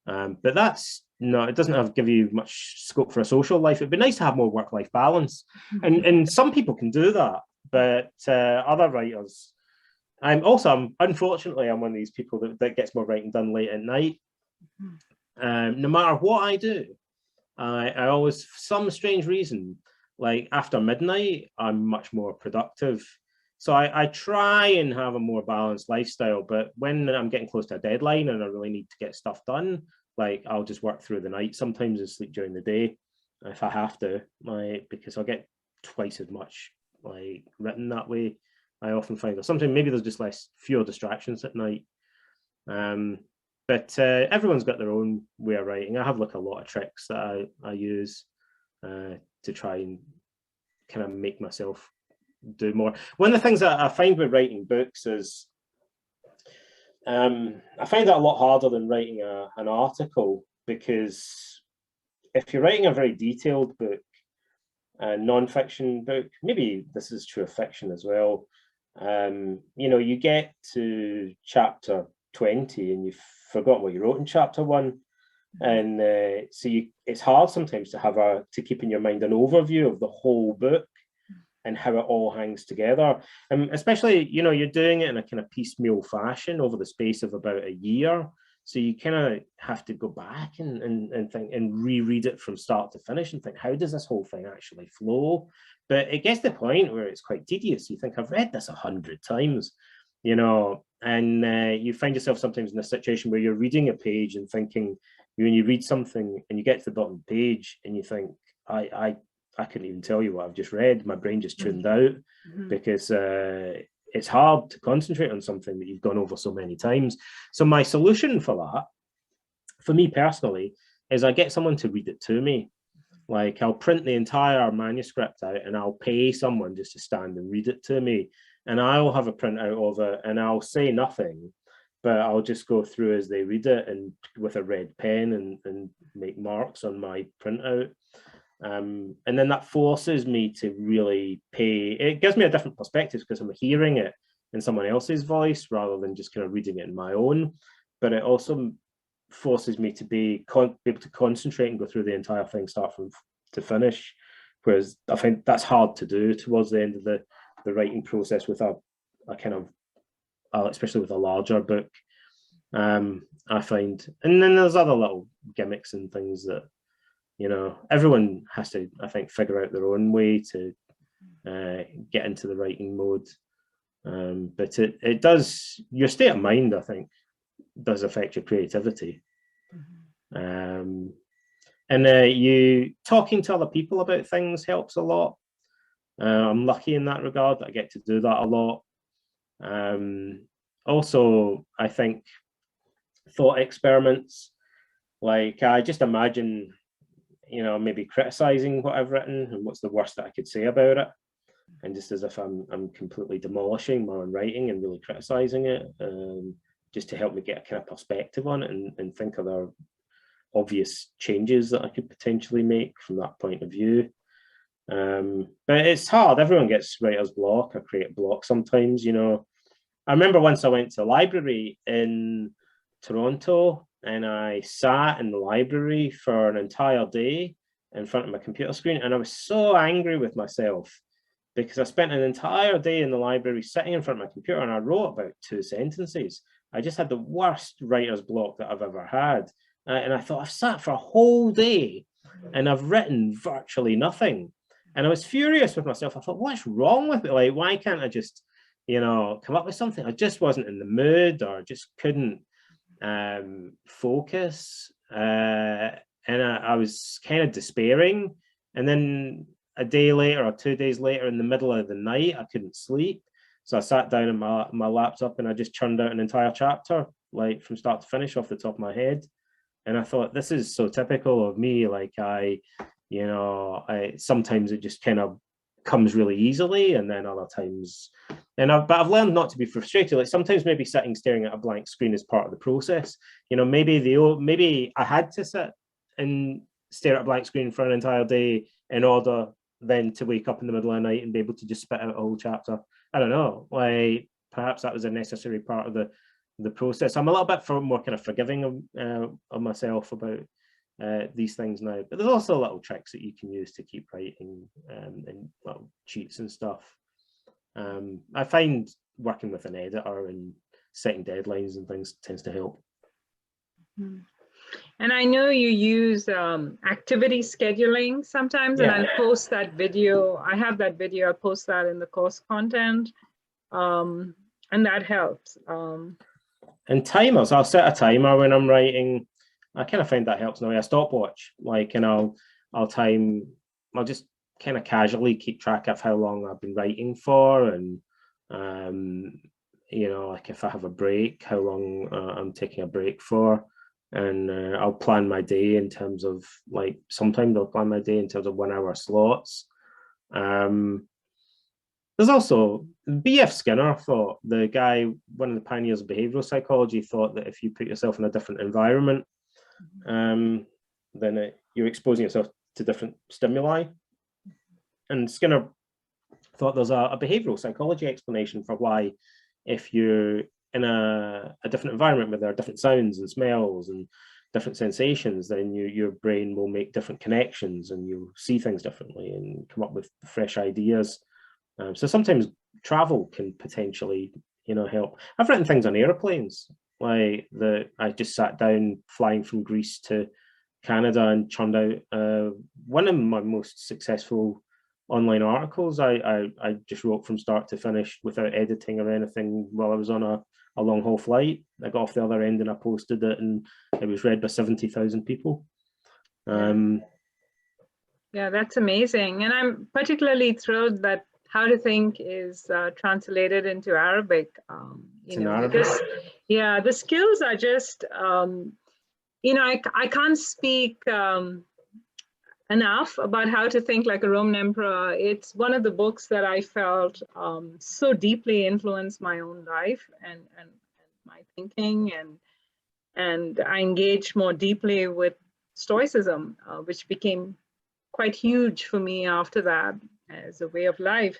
But that's it doesn't give you much scope for a social life. It'd be nice to have more work-life balance, and some people can do that, but other writers, unfortunately I'm one of these people that gets more writing done late at night. No matter what I do, I always, for some strange reason, like after midnight, I'm much more productive. So I try and have a more balanced lifestyle, but when I'm getting close to a deadline and I really need to get stuff done, like I'll just work through the night sometimes and sleep during the day if I have to, because I'll get twice as much written that way. I often find that sometimes maybe there's just fewer distractions at night. But everyone's got their own way of writing. I have like a lot of tricks that I use to try and kind of make myself do more. One of the things that I find with writing books is I find that a lot harder than writing an article, because if you're writing a very detailed book, a non-fiction book, maybe this is true of fiction as well, you know, you get to chapter 20 and you've forgotten what you wrote in chapter 1. And so it's hard sometimes to keep in your mind an overview of the whole book and how it all hangs together. Especially, you know, you're doing it in a kind of piecemeal fashion over the space of about a year. So you kind of have to go back and think and reread it from start to finish and think, how does this whole thing actually flow? But it gets to the point where it's quite tedious. You think, I've read this 100 times, you know, and you find yourself sometimes in a situation where you're reading a page and thinking, when you read something and you get to the bottom of the page and you think, I couldn't even tell you what I've just read. My brain just tuned out because it's hard to concentrate on something that you've gone over so many times. So my solution for that, for me personally, is I get someone to read it to me. Like, I'll print the entire manuscript out and I'll pay someone just to stand and read it to me. And I'll have a printout of it and I'll say nothing, but I'll just go through as they read it and with a red pen and make marks on my printout. And then that forces me to really pay. It gives me a different perspective because I'm hearing it in someone else's voice rather than just kind of reading it in my own. But it also forces me to be able to concentrate and go through the entire thing, start from to finish. Whereas I think that's hard to do towards the end of the writing process with a kind of, especially with a larger book. I find, and then there's other little gimmicks and things that, you know, everyone has to, I think, figure out their own way to get into the writing mode. But it does, your state of mind, I think, does affect your creativity. And you talking to other people about things helps a lot. I'm lucky in that regard that I get to do that a lot. Also, I think thought experiments, like I just imagine, you know, maybe criticizing what I've written and what's the worst that I could say about it. And just as if I'm completely demolishing my own writing and really criticizing it, just to help me get a kind of perspective on it and think of the obvious changes that I could potentially make from that point of view. But it's hard. Everyone gets writer's block or creative block sometimes, you know. I remember once I went to the library in Toronto and I sat in the library for an entire day in front of my computer screen, and I was so angry with myself because I spent an entire day in the library sitting in front of my computer and I wrote about 2 sentences. I just had the worst writer's block that I've ever had. And I thought, I've sat for a whole day and I've written virtually nothing. And I was furious with myself. I thought, what's wrong with it? Like, why can't I just, you know, come up with something? I just wasn't in the mood, or just couldn't focus. And I was kind of despairing. And then a day later or 2 days later, in the middle of the night, I couldn't sleep. So I sat down on my laptop and I just churned out an entire chapter, like from start to finish off the top of my head. And I thought, this is so typical of me. Like sometimes it just kind of comes really easily, and then other times, but I've learned not to be frustrated. Like sometimes maybe sitting staring at a blank screen is part of the process. You know, maybe I had to sit and stare at a blank screen for an entire day in order then to wake up in the middle of the night and be able to just spit out a whole chapter. I don't know. Like perhaps that was a necessary part of the process. I'm a little bit more kind of forgiving of myself about these things now, but there's also little tricks that you can use to keep writing and well, cheats and stuff. I find working with an editor and setting deadlines and things tends to help. And I know you use activity scheduling sometimes, and I'll post that video. I have that video. I'll post that in the course content, and that helps. And timers, I'll set a timer when I'm writing. I kind of find that helps now. A stopwatch, like, and I'll just kind of casually keep track of how long I've been writing for, and you know, like if I have a break, how long I'm taking a break for. And I'll plan my day in terms of, like, sometimes I'll plan my day in terms of 1 hour slots. There's also B.F. Skinner thought, the guy, one of the pioneers of behavioral psychology, thought that if you put yourself in a different environment, then you're exposing yourself to different stimuli. And Skinner thought there's a behavioral psychology explanation for why, if you're in a different environment where there are different sounds and smells and different sensations, then your brain will make different connections and you'll see things differently and come up with fresh ideas. So sometimes travel can potentially, you know, help. I've written things on airplanes, like I just sat down flying from Greece to Canada and churned out one of my most successful online articles. I just wrote from start to finish without editing or anything while I was on a long haul flight. I got off the other end and I posted it, and it was read by 70,000 people. Yeah, that's amazing. And I'm particularly thrilled that How to Think is translated into Arabic. You know, Arabic. because yeah, the skills are just, you know, I can't speak enough about How to Think Like a Roman Emperor. It's one of the books that I felt so deeply influenced my own life and my thinking, and I engaged more deeply with Stoicism, which became quite huge for me after that as a way of life.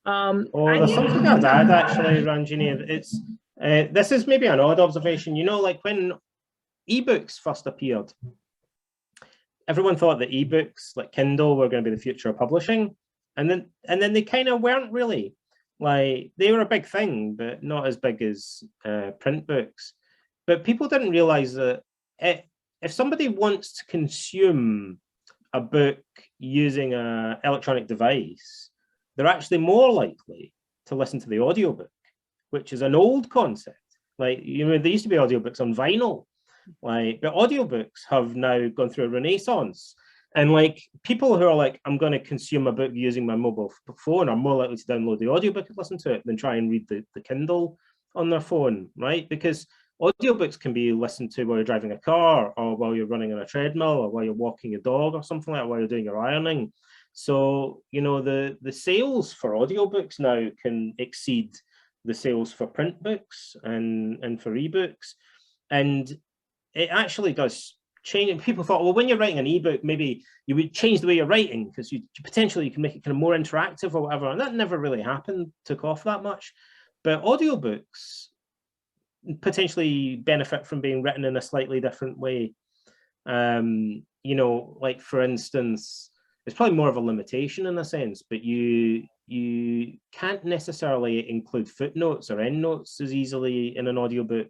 There's something I'd add, actually, Ranjini. It's this is maybe an odd observation. You know, like when ebooks first appeared, everyone thought that ebooks, like Kindle, were going to be the future of publishing, and then they kind of weren't really. Like, they were a big thing, but not as big as print books. But people didn't realize that if somebody wants to consume a book using an electronic device, they're actually more likely to listen to the audiobook, which is an old concept. Like, you know, there used to be audiobooks on vinyl, like, but audiobooks have now gone through a renaissance. And like, people who are like, I'm going to consume a book using my mobile phone are more likely to download the audiobook and listen to it than try and read the Kindle on their phone, right? Because audiobooks can be listened to while you're driving a car, or while you're running on a treadmill, or while you're walking a dog, or something like that, while you're doing your ironing. So, you know, the sales for audiobooks now can exceed the sales for print books and for ebooks. And it actually does change. People thought, well, when you're writing an ebook, maybe you would change the way you're writing, because you potentially can make it kind of more interactive or whatever. And that never really happened, took off that much. But audiobooks potentially benefit from being written in a slightly different way. You know, like, for instance, it's probably more of a limitation in a sense, but you can't necessarily include footnotes or endnotes as easily in an audiobook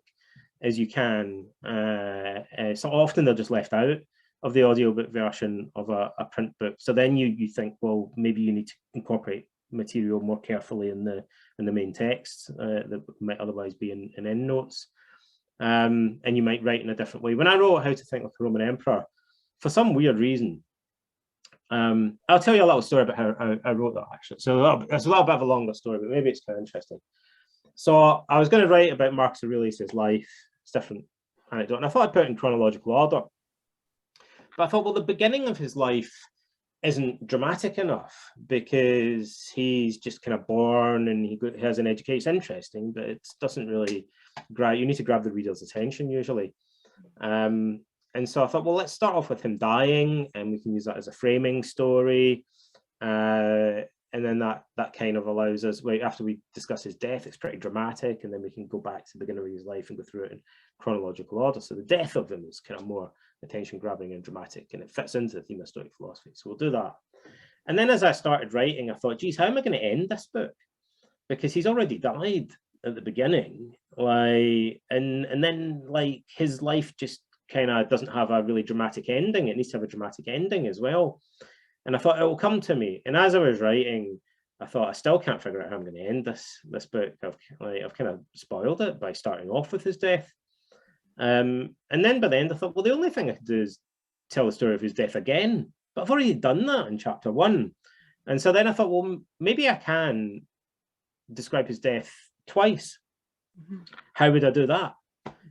as you can. So often they're just left out of the audiobook version of a print book. So then you think, well, maybe you need to incorporate material more carefully in the main text that might otherwise be in endnotes. And you might write in a different way. When I wrote How to Think Like a Roman Emperor, for some weird reason, I'll tell you a little story about how I wrote that, actually. So it's a little bit of a longer story, but maybe it's kind of interesting. So I was going to write about Marcus Aurelius' life. It's different anecdote, and I thought I'd put it in chronological order. But I thought, well, the beginning of his life isn't dramatic enough, because he's just kind of born and he has an education. It's interesting, but it doesn't really grab. You need to grab the reader's attention usually. And so I thought, well, let's start off with him dying, and we can use that as a framing story. And then that kind of allows us, after we discuss his death, it's pretty dramatic, and then we can go back to the beginning of his life and go through it in chronological order. So the death of him is kind of more attention grabbing and dramatic, and it fits into the theme of Stoic philosophy. So we'll do that. And then as I started writing, I thought, geez, how am I going to end this book? Because he's already died at the beginning, like, and then like his life just kind of doesn't have a really dramatic ending. It needs to have a dramatic ending as well. And I thought, it will come to me. And as I was writing, I thought, I still can't figure out how I'm going to end this book. I've kind of spoiled it by starting off with his death. And then by the end, I thought, well, the only thing I could do is tell the story of his death again. But I've already done that in chapter 1. And so then I thought, well, maybe I can describe his death twice. How would I do that?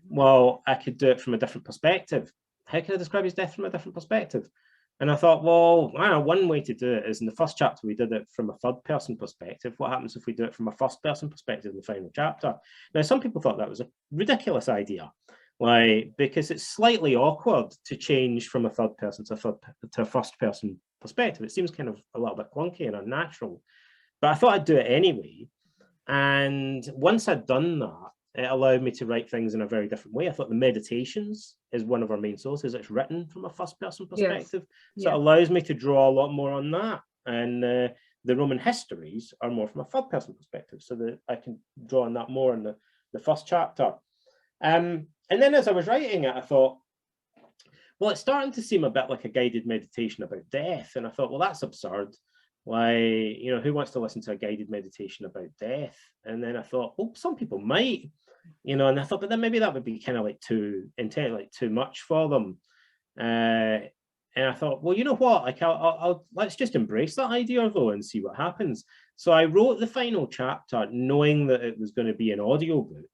Well, I could do it from a different perspective. How can I describe his death from a different perspective? And I thought, well, I know one way to do it is in the first chapter, we did it from a third person perspective. What happens if we do it from a first person perspective in the final chapter? Now, some people thought that was a ridiculous idea, like, because it's slightly awkward to change from a third person to a first person perspective. It seems kind of a little bit clunky and unnatural, but I thought I'd do it anyway. And once I'd done that, it allowed me to write things in a very different way. I thought the Meditations is one of our main sources. It's written from a first person perspective. Yes. So it allows me to draw a lot more on that. And the Roman histories are more from a third person perspective, so that I can draw on that more in the first chapter. And then as I was writing it, I thought, well, it's starting to seem a bit like a guided meditation about death. And I thought, well, that's absurd. Why, you know, who wants to listen to a guided meditation about death? And then I thought, well, some people might, you know, and I thought, but then maybe that would be kind of like too intense, like too much for them. And I thought, well, you know what, like let's just embrace that idea though and see what happens. So I wrote the final chapter knowing that it was going to be an audiobook.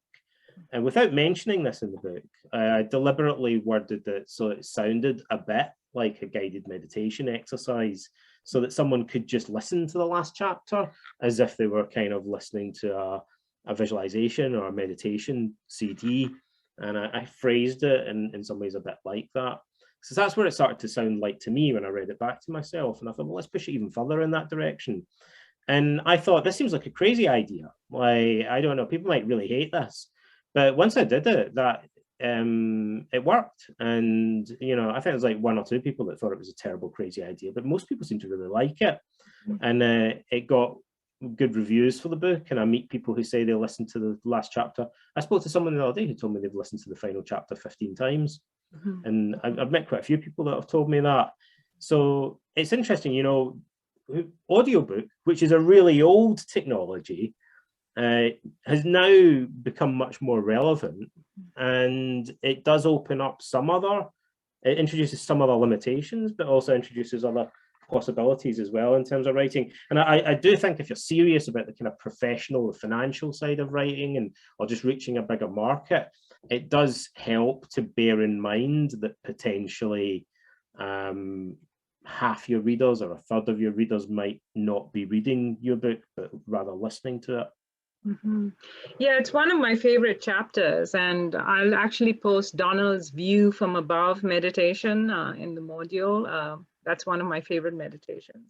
And without mentioning this in the book, I deliberately worded it so it sounded a bit like a guided meditation exercise, so that someone could just listen to the last chapter as if they were kind of listening to a visualization or a meditation CD. And I phrased it in some ways a bit like that. So that's where it started to sound like to me when I read it back to myself. And I thought, well, let's push it even further in that direction. And I thought, this seems like a crazy idea. Like, I don't know, people might really hate this. But once I did it, it worked. And, you know, I think there's like one or two people that thought it was a terrible, crazy idea, but most people seem to really like it. And it got good reviews for the book. And I meet people who say they listened to the last chapter. I spoke to someone the other day who told me they've listened to the final chapter 15 times. And I've met quite a few people that have told me that. So it's interesting, you know, audiobook, which is a really old technology, has now become much more relevant, and it does open up it introduces some other limitations, but also introduces other possibilities as well in terms of writing. And I do think if you're serious about the kind of professional or financial side of writing or just reaching a bigger market, it does help to bear in mind that potentially half your readers or a third of your readers might not be reading your book, but rather listening to it. Yeah, it's one of my favorite chapters, and I'll actually post Donald's view from above meditation in the module. That's one of my favorite meditations.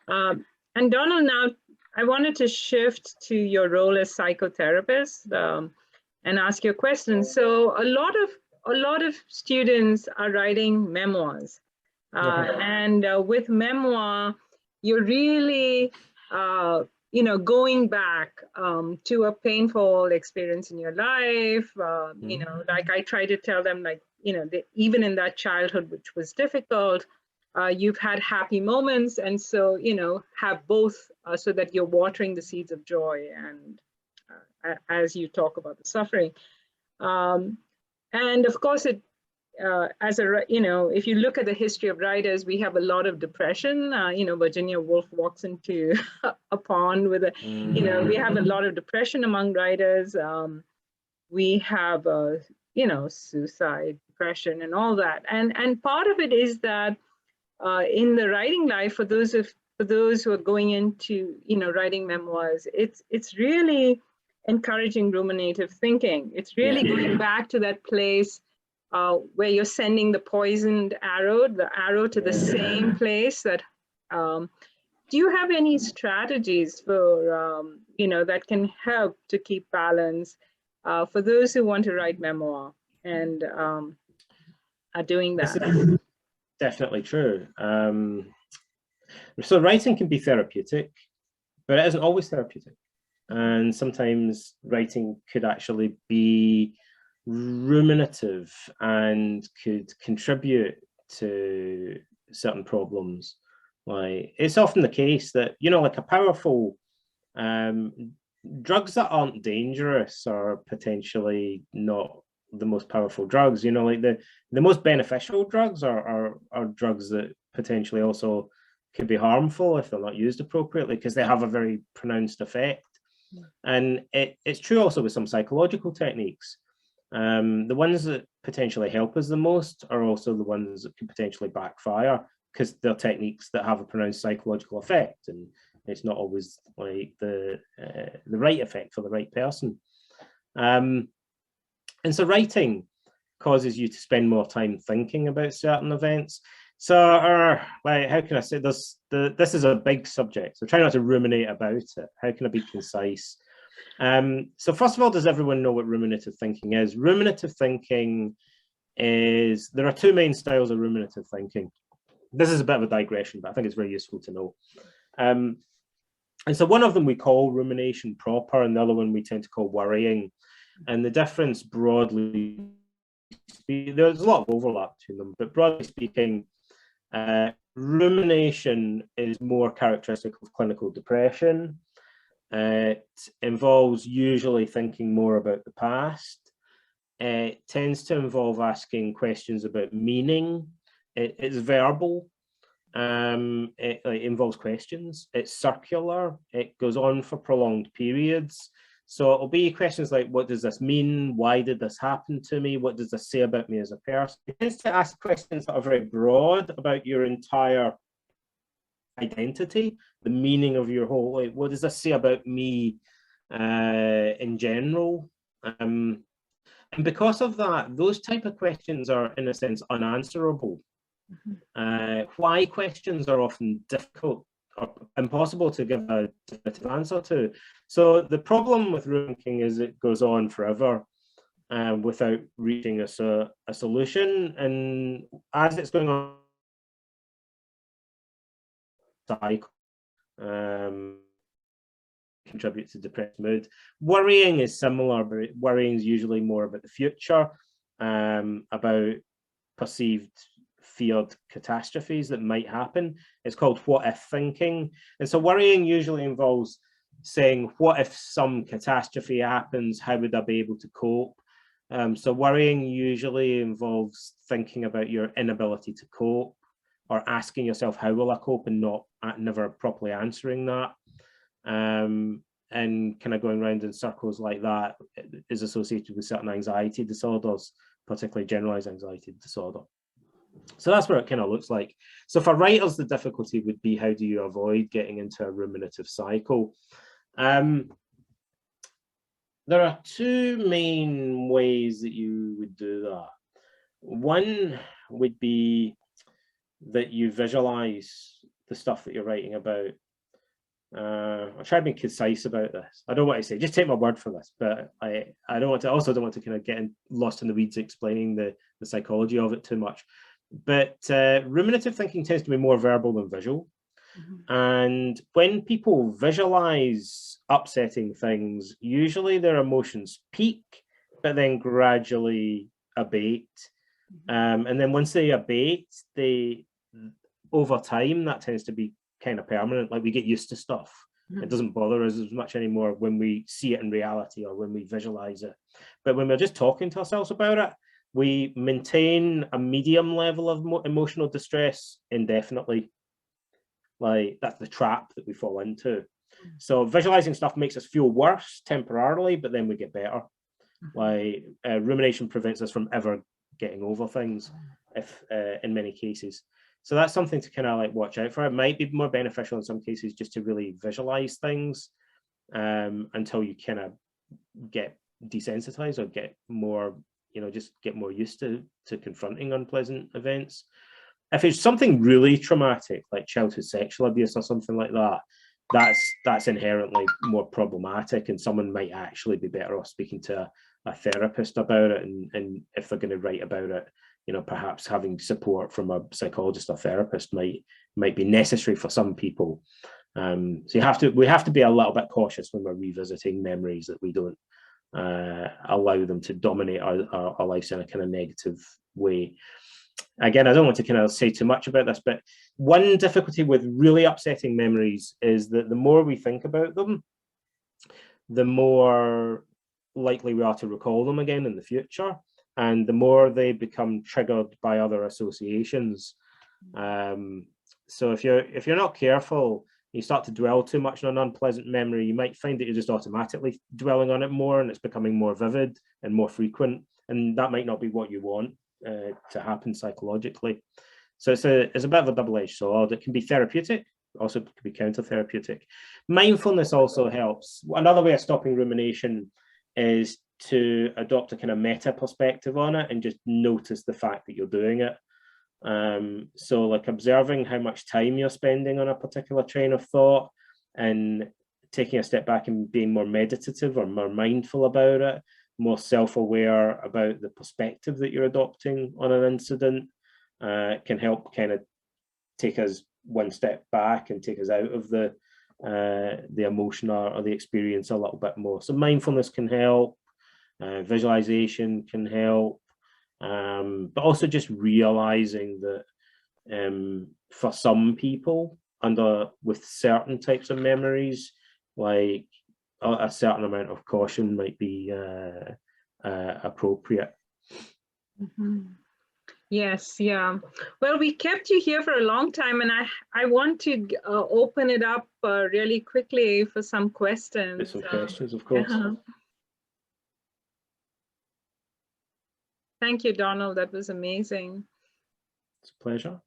And Donald, now I wanted to shift to your role as psychotherapist and ask you a question. So a lot of students are writing memoirs, and with memoir, you're really you know, going back to a painful experience in your life, you know, like I try to tell them, like, you know, even in that childhood, which was difficult, you've had happy moments. And so, you know, have both so that you're watering the seeds of joy and as you talk about the suffering. And of course, it, you know, if you look at the history of writers, we have a lot of depression. You know, Virginia Woolf walks into a pond with a, you know, we have a lot of depression among writers. We have, you know, suicide, depression, and all that. And part of it is that in the writing life, for those who are going into, you know, writing memoirs, it's really encouraging ruminative thinking. It's really going back to that place where you're sending the poisoned arrow, to the same place. That do you have any strategies for you know, that can help to keep balance for those who want to write memoir and are doing that? This is definitely true. So writing can be therapeutic, but it isn't always therapeutic. And sometimes writing could actually be ruminative and could contribute to certain problems. Like, it's often the case that, you know, like a powerful drugs that aren't dangerous are potentially not the most powerful drugs. You know, like the most beneficial drugs are drugs that potentially also could be harmful if they're not used appropriately, because they have a very pronounced effect. And it's true also with some psychological techniques. The ones that potentially help us the most are also the ones that can potentially backfire, because they're techniques that have a pronounced psychological effect, and it's not always like the right effect for the right person. And so writing causes you to spend more time thinking about certain events. So, like, how can I say this? This is a big subject, so try not to ruminate about it. How can I be concise? So first of all, does everyone know what ruminative thinking is? Ruminative thinking is, there are two main styles of ruminative thinking. This is a bit of a digression, but I think it's very useful to know. And so one of them we call rumination proper, and the other one we tend to call worrying. And the difference, broadly, there's a lot of overlap between them, but broadly speaking, rumination is more characteristic of clinical depression. It involves usually thinking more about the past. It tends to involve asking questions about meaning. It's verbal. It involves questions. It's circular. It goes on for prolonged periods. So it'll be questions like, what does this mean? Why did this happen to me? What does this say about me as a person? It tends to ask questions that are very broad about your entire identity, the meaning of your whole, like, what does this say about me in general? And because of that, those type of questions are, in a sense, unanswerable. Why questions are often difficult or impossible to give a definitive answer to. So the problem with thinking is it goes on forever without reaching a solution. And as it's going on, contribute to depressed mood. Worrying is similar, but worrying is usually more about the future, about perceived feared catastrophes that might happen. It's called what if thinking. And so worrying usually involves saying, what if some catastrophe happens? How would I be able to cope? So worrying usually involves thinking about your inability to cope, or asking yourself, how will I cope, and never properly answering that. And kind of going around in circles like that is associated with certain anxiety disorders, particularly generalized anxiety disorder. So that's what it kind of looks like. So for writers, the difficulty would be, how do you avoid getting into a ruminative cycle? There are two main ways that you would do that. One would be that you visualize the stuff that you're writing about. I'll try to be concise about this. I don't want to say, just take my word for this, but I don't want to kind of get lost in the weeds explaining the psychology of it too much. But ruminative thinking tends to be more verbal than visual. And when people visualize upsetting things, usually their emotions peak, but then gradually abate. And then once they abate, over time, that tends to be kind of permanent. Like, we get used to stuff. It doesn't bother us as much anymore when we see it in reality or when we visualize it. But when we're just talking to ourselves about it, we maintain a medium level of emotional distress indefinitely. Like, that's the trap that we fall into. So visualizing stuff makes us feel worse temporarily, but then we get better. Like, rumination prevents us from ever getting over things, if in many cases. So that's something to kind of like watch out for. It might be more beneficial in some cases just to really visualize things until you kind of get desensitized or get more, just get more used to confronting unpleasant events. If it's something really traumatic, like childhood sexual abuse or something like that, that's inherently more problematic, and someone might actually be better off speaking to a therapist about it. And if they're going to write about it, perhaps having support from a psychologist or therapist might be necessary for some people. So we have to be a little bit cautious when we're revisiting memories, that we don't allow them to dominate our lives in a kind of negative way. Again, I don't want to kind of say too much about this, but one difficulty with really upsetting memories is that the more we think about them, the more likely we are to recall them again in the future, and the more they become triggered by other associations. So if you're not careful, you start to dwell too much on an unpleasant memory, you might find that you're just automatically dwelling on it more, and it's becoming more vivid and more frequent, and that might not be what you want to happen psychologically. So it's a bit of a double-edged sword. It can be therapeutic, also can be counter-therapeutic. Mindfulness also helps. Another way of stopping rumination is to adopt a kind of meta perspective on it and just notice the fact that you're doing it. So like observing how much time you're spending on a particular train of thought and taking a step back and being more meditative or more mindful about it, more self-aware about the perspective that you're adopting on an incident, can help kind of take us one step back and take us out of the emotion or the experience a little bit more. So mindfulness can help, visualization can help, but also just realizing that for some people with certain types of memories, like a certain amount of caution might be appropriate. Mm-hmm. Yes, yeah. Well, we kept you here for a long time, and I want to open it up really quickly for some questions. There's some questions, of course. Yeah. Thank you, Donald. That was amazing. It's a pleasure.